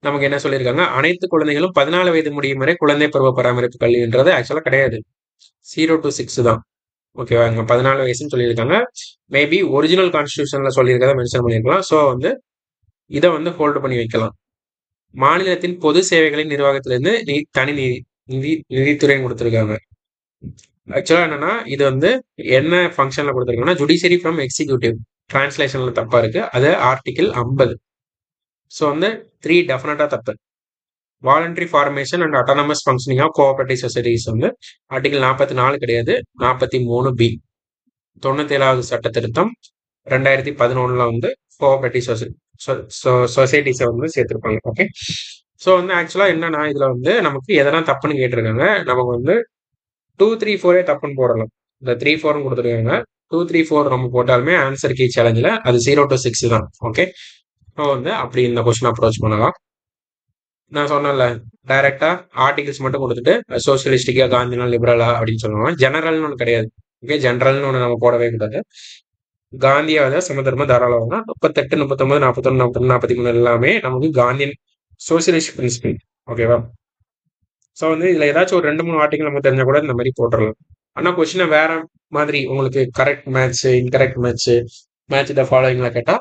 நமக்கு என்ன சொல்லியிருக்காங்க? அனைத்து குழந்தைகளும் 14 வயது முடியும் வரை குழந்தை பருவ பராமரிப்பு கல்வின்றது ஆக்சுவலா கிடையாது. 0 to 6 தான். ஓகேவா? இங்க 14 வயசுன்னு சொல்லியிருக்காங்க. மேபி ஒரிஜினல் கான்ஸ்டியூஷன்ல சொல்லியிருக்கதை மென்ஷன் பண்ணியிருக்கலாம். ஸோ வந்து இதை வந்து ஹோல்டு பண்ணி வைக்கலாம். மாநிலத்தின் பொது சேவைகளின் நிர்வாகத்திலிருந்து தனி நிதித்துறைன்னு கொடுத்துருக்காங்க. ஆக்சுவலா என்னன்னா இது வந்து என்ன ஃபங்க்ஷன்ல கொடுத்துருக்காங்கன்னா ஜுடிஷியரி ஃப்ரம் எக்ஸிக்யூட்டிவ் டிரான்ஸ்லேஷன்ல தப்பா இருக்கு. அது ஆர்டிகிள் 50. ஸோ வந்து 3 டெஃபினட்டா தப்பு. Voluntary formation and autonomous functioning of cooperative societies வந்து ஆர்டிகல் 44 கிடையாது, 43B. 97வது சட்ட திருத்தம் 2011ல வந்து கோஆபரேட்டிவ் சொசைட்டிஸை வந்து சேர்த்திருப்பாங்க. ஓகே. ஸோ வந்து ஆக்சுவலா என்னன்னா இதுல வந்து நமக்கு எதனா தப்புன்னு கேட்டிருக்காங்க. நமக்கு வந்து 2 3 4 தப்புன்னு போடலாம். இந்த 3 4 கொடுத்துருக்காங்க. 2 3 4 நம்ம போட்டாலுமே ஆன்சர் கீ சேலஞ்சில் அது 0 to 6 தான். ஓகே. ஸோ வந்து அப்படி இந்த கொஸ்டின் அப்ரோச் பண்ணலாம். நான் சொன்னேன்ல டைரக்டா ஆர்டிகல்ஸ் மட்டும் கொடுத்துட்டு சோசியலிஸ்டிக்கா காந்தினா லிபரலா அப்படின்னு சொல்லுவாங்க. ஜெனரல்னு ஒன்று கிடையாது. ஓகே. ஜெனரல்னு ஒன்று நம்ம போடவே கூடாது. காந்தியாவத சமதர்ம தாராளவாதம் 38 39 41 42 43 எல்லாமே நமக்கு காந்தியன் சோசியலிஸ்ட் பிரின்சிபிள். ஓகேவா? ஸோ வந்து இதுல ஏதாச்சும் ஒரு 2 3 ஆர்டிகல் நம்ம தெரிஞ்சா கூட இந்த மாதிரி போட்டுடலாம். ஆனா கொஸ்டினை வேற மாதிரி உங்களுக்கு correct match incorrect match the ஃபாலோயிங்ல கேட்டா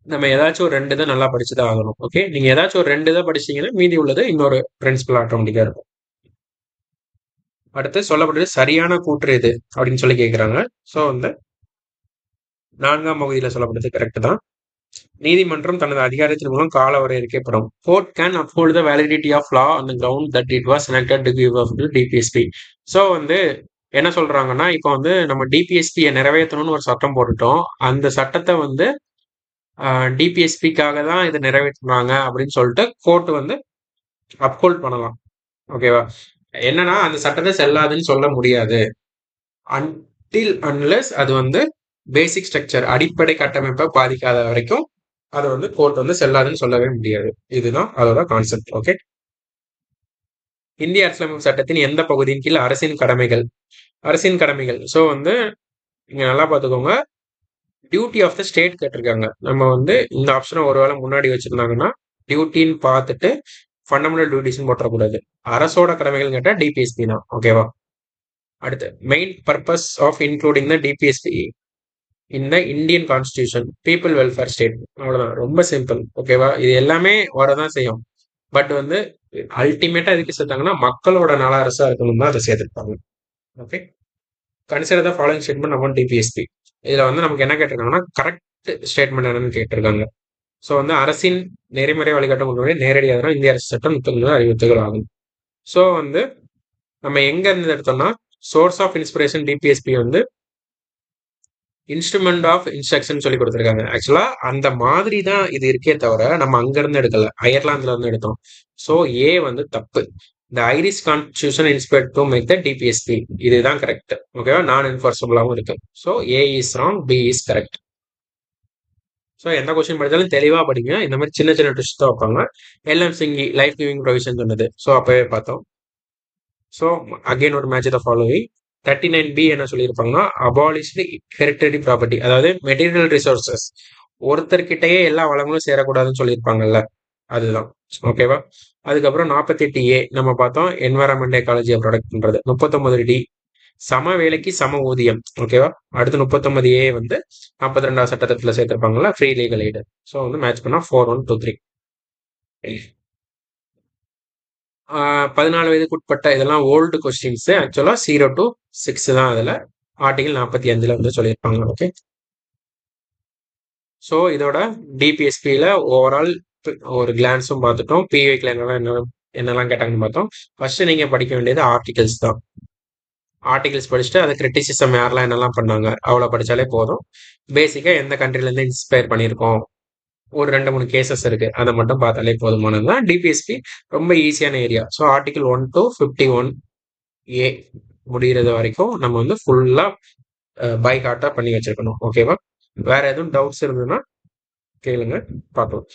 நம்ம ஏதாச்சும் ஒரு 2 இதை நல்லா படிச்சுதான் ஆகணும். ஓகே. நீங்க ஏதாச்சும் ஒரு 2 இதை படிச்சீங்கன்னா மீதி உள்ளது இன்னொரு பிரின்சிபல் ஆட்டோமேட்டிக்கா இருக்கும். அடுத்து சொல்லப்பட்டது சரியான கூற்று எது அப்படின்னு சொல்லி கேட்கிறாங்க. ஸோ வந்து 4ஆம் பகுதியில சொல்லப்பட்டது கரெக்ட் தான். நீதிமன்றம் தனது அதிகாரத்தின் மூலம் கால வரையறுக்கப்படும். Court can uphold the validity of law on the ground that it was enacted to give up to DPSP. ஸோ வந்து என்ன சொல்றாங்கன்னா இப்போ வந்து நம்ம டிபிஎஸ்பியை நிறைவேற்றணும்னு ஒரு சட்டம் போட்டுட்டோம். அந்த சட்டத்தை வந்து டிபிஎஸ்பிக்காக தான் இதை நிறைவேற்றினாங்க அப்படின்னு சொல்லிட்டு கோர்ட் வந்து அப்ஹோல்ட் பண்ணலாம். ஓகேவா? என்னன்னா அந்த சட்டத்தை செல்லாதுன்னு சொல்ல முடியாது. அன்டில் அன்லெஸ் அது வந்து பேசிக் ஸ்ட்ரக்சர் அடிப்படை கட்டமைப்பை பாதிக்காத வரைக்கும் அதை வந்து கோர்ட் வந்து செல்லாதுன்னு சொல்லவே முடியாது. இதுதான் அதோட கான்செப்ட். ஓகே. இந்திய அரசியலமைப்பு சட்டத்தின் எந்த பகுதியின் கீழ் அரசின் கடமைகள் ஸோ வந்து நீங்க நல்லா பார்த்துக்கோங்க. டியூட்டி ஆஃப் த ஸ்டேட் கேட்டிருக்காங்க. நம்ம வந்து இந்த ஆப்ஷனை ஒருவேளை முன்னாடி வச்சிருந்தாங்கன்னா டியூட்டின்னு பார்த்துட்டு ஃபண்டமெண்டல் டியூட்டிஸ்ன்னு போட்டக்கூடாது. அரசோட கடமைகள் கேட்டால் டிபிஎஸ்பி தான். ஓகேவா? அடுத்து main purpose of including the DPSP இந்த Indian constitution people welfare state. அவ்வளவுதான். ரொம்ப சிம்பிள். ஓகேவா? இது எல்லாமே வரதான் செய்யும். பட் வந்து அல்டிமேட்டா எதுக்கு சேர்த்தாங்கன்னா மக்களோட நல அரசா இருக்கணும் தான் அதை சேர்த்துருப்பாங்க. Okay. Consider the following statement about DPSP. இதுல வந்து நமக்கு என்ன கேட்டிருக்காங்கன்னா கரெக்ட் ஸ்டேட்மெண்ட் என்னன்னு கேட்டிருக்காங்க. ஸோ வந்து அரசின் நெறிமுறை வழிகாட்டும் முறையை நேரடியாக இந்திய அரசு சட்டம் 39 அறிவித்துகள் ஆகும். ஸோ வந்து நம்ம எங்க இருந்து எடுத்தோம்னா சோர்ஸ் ஆஃப் இன்ஸ்பிரேஷன் டிபிஎஸ்பி வந்து இன்ஸ்ட்ருமெண்ட் ஆஃப் இன்ஸ்ட்ரக்ஷன் சொல்லி கொடுத்துருக்காங்க. ஆக்சுவலா அந்த மாதிரி தான் இது இருக்கே தவிர நம்ம அங்க இருந்து எடுக்கல, அயர்லாந்துல இருந்து எடுத்தோம். ஸோ ஏ வந்து தப்பு. இந்த Irish constitution inspect to make the DPSP இதுதான் கரெக்ட். ஓகேவா? நான் என்ஃபோர்ஸபிளாகவும் இருக்கு. ஸோ A is wrong, B is correct. ஸோ எந்த கொஸ்டின் படித்தாலும் தெளிவாக படிங்க. இந்த மாதிரி சின்ன சின்ன ட்விஸ்ட் தான் வைப்பாங்க. எல்எம் சிங்கி லைஃப் கிவிங் ப்ரொவிஷன் சொன்னது. ஸோ அப்பவே பார்த்தோம். ஸோ அகைன் ஒரு மேட்ச் த ஃபாலோவிங். 39B என்ன சொல்லியிருப்பாங்கன்னா, அபாலிஷ்டு ஹெரிட்டரி ப்ராப்பர்ட்டி, அதாவது மெட்டீரியல் ரிசோர்சஸ், ஒருத்தர்கிட்டயே எல்லா வளங்களும் சேரக்கூடாதுன்னு சொல்லியிருப்பாங்கல்ல, அதுதான். ஓகேவா? அதுக்கப்புறம் 48A நம்ம பார்த்தோம், என்வரன்மெண்ட் எக்காலஜியை ப்ரொடெக்ட் பண்றது. 39D சம வேலைக்கு சம ஊதியம். ஓகேவா? அடுத்து 39A வந்து 42வது சட்டத்துல சேர்த்திருப்பாங்கல்ல, ஃப்ரீ லீகல் எய்டு. ஸோ வந்து மேட்ச் பண்ணா 4123. 14 வயதுக்குட்பட்ட இதெல்லாம் ஓல்டு கொஸ்டின்ஸ். ஆக்சுவலா 0 to 6 தான். அதுல ஆர்டிகல் 45ல வந்து சொல்லியிருப்பாங்க. ஓகே, ஸோ இதோட டிபிஎஸ்பியில் ஓவரால் ஒரு கிளான்ஸும் பார்த்துட்டோம். பிவைக்கில் என்னெல்லாம் கேட்டாங்கன்னு பார்த்தோம். ஃபர்ஸ்ட் நீங்க படிக்க வேண்டியது ஆர்டிகல்ஸ் தான். ஆர்டிகல்ஸ் படிச்சுட்டு அதை கிரிட்டிசிசம் யாரெல்லாம் என்னெல்லாம் பண்ணாங்க அவ்வளோ படிச்சாலே போதும். பேசிக்கா எந்த கண்ட்ரிலேருந்து இன்ஸ்பயர் பண்ணியிருக்கோம், ஒரு 2 3 கேசஸ் இருக்கு, அதை மட்டும் பார்த்தாலே போதுமானது தான். டிபிஎஸ்பி ரொம்ப ஈஸியான area. So article 1 to 51A முடிகிறது வரைக்கும் நம்ம வந்து ஃபுல்லா பை ஹார்ட்டா பண்ணி வச்சிருக்கணும். ஓகேவா? வேற எதுவும் டவுட்ஸ் இருந்ததுன்னா கேளுங்க, பார்க்கலாம்.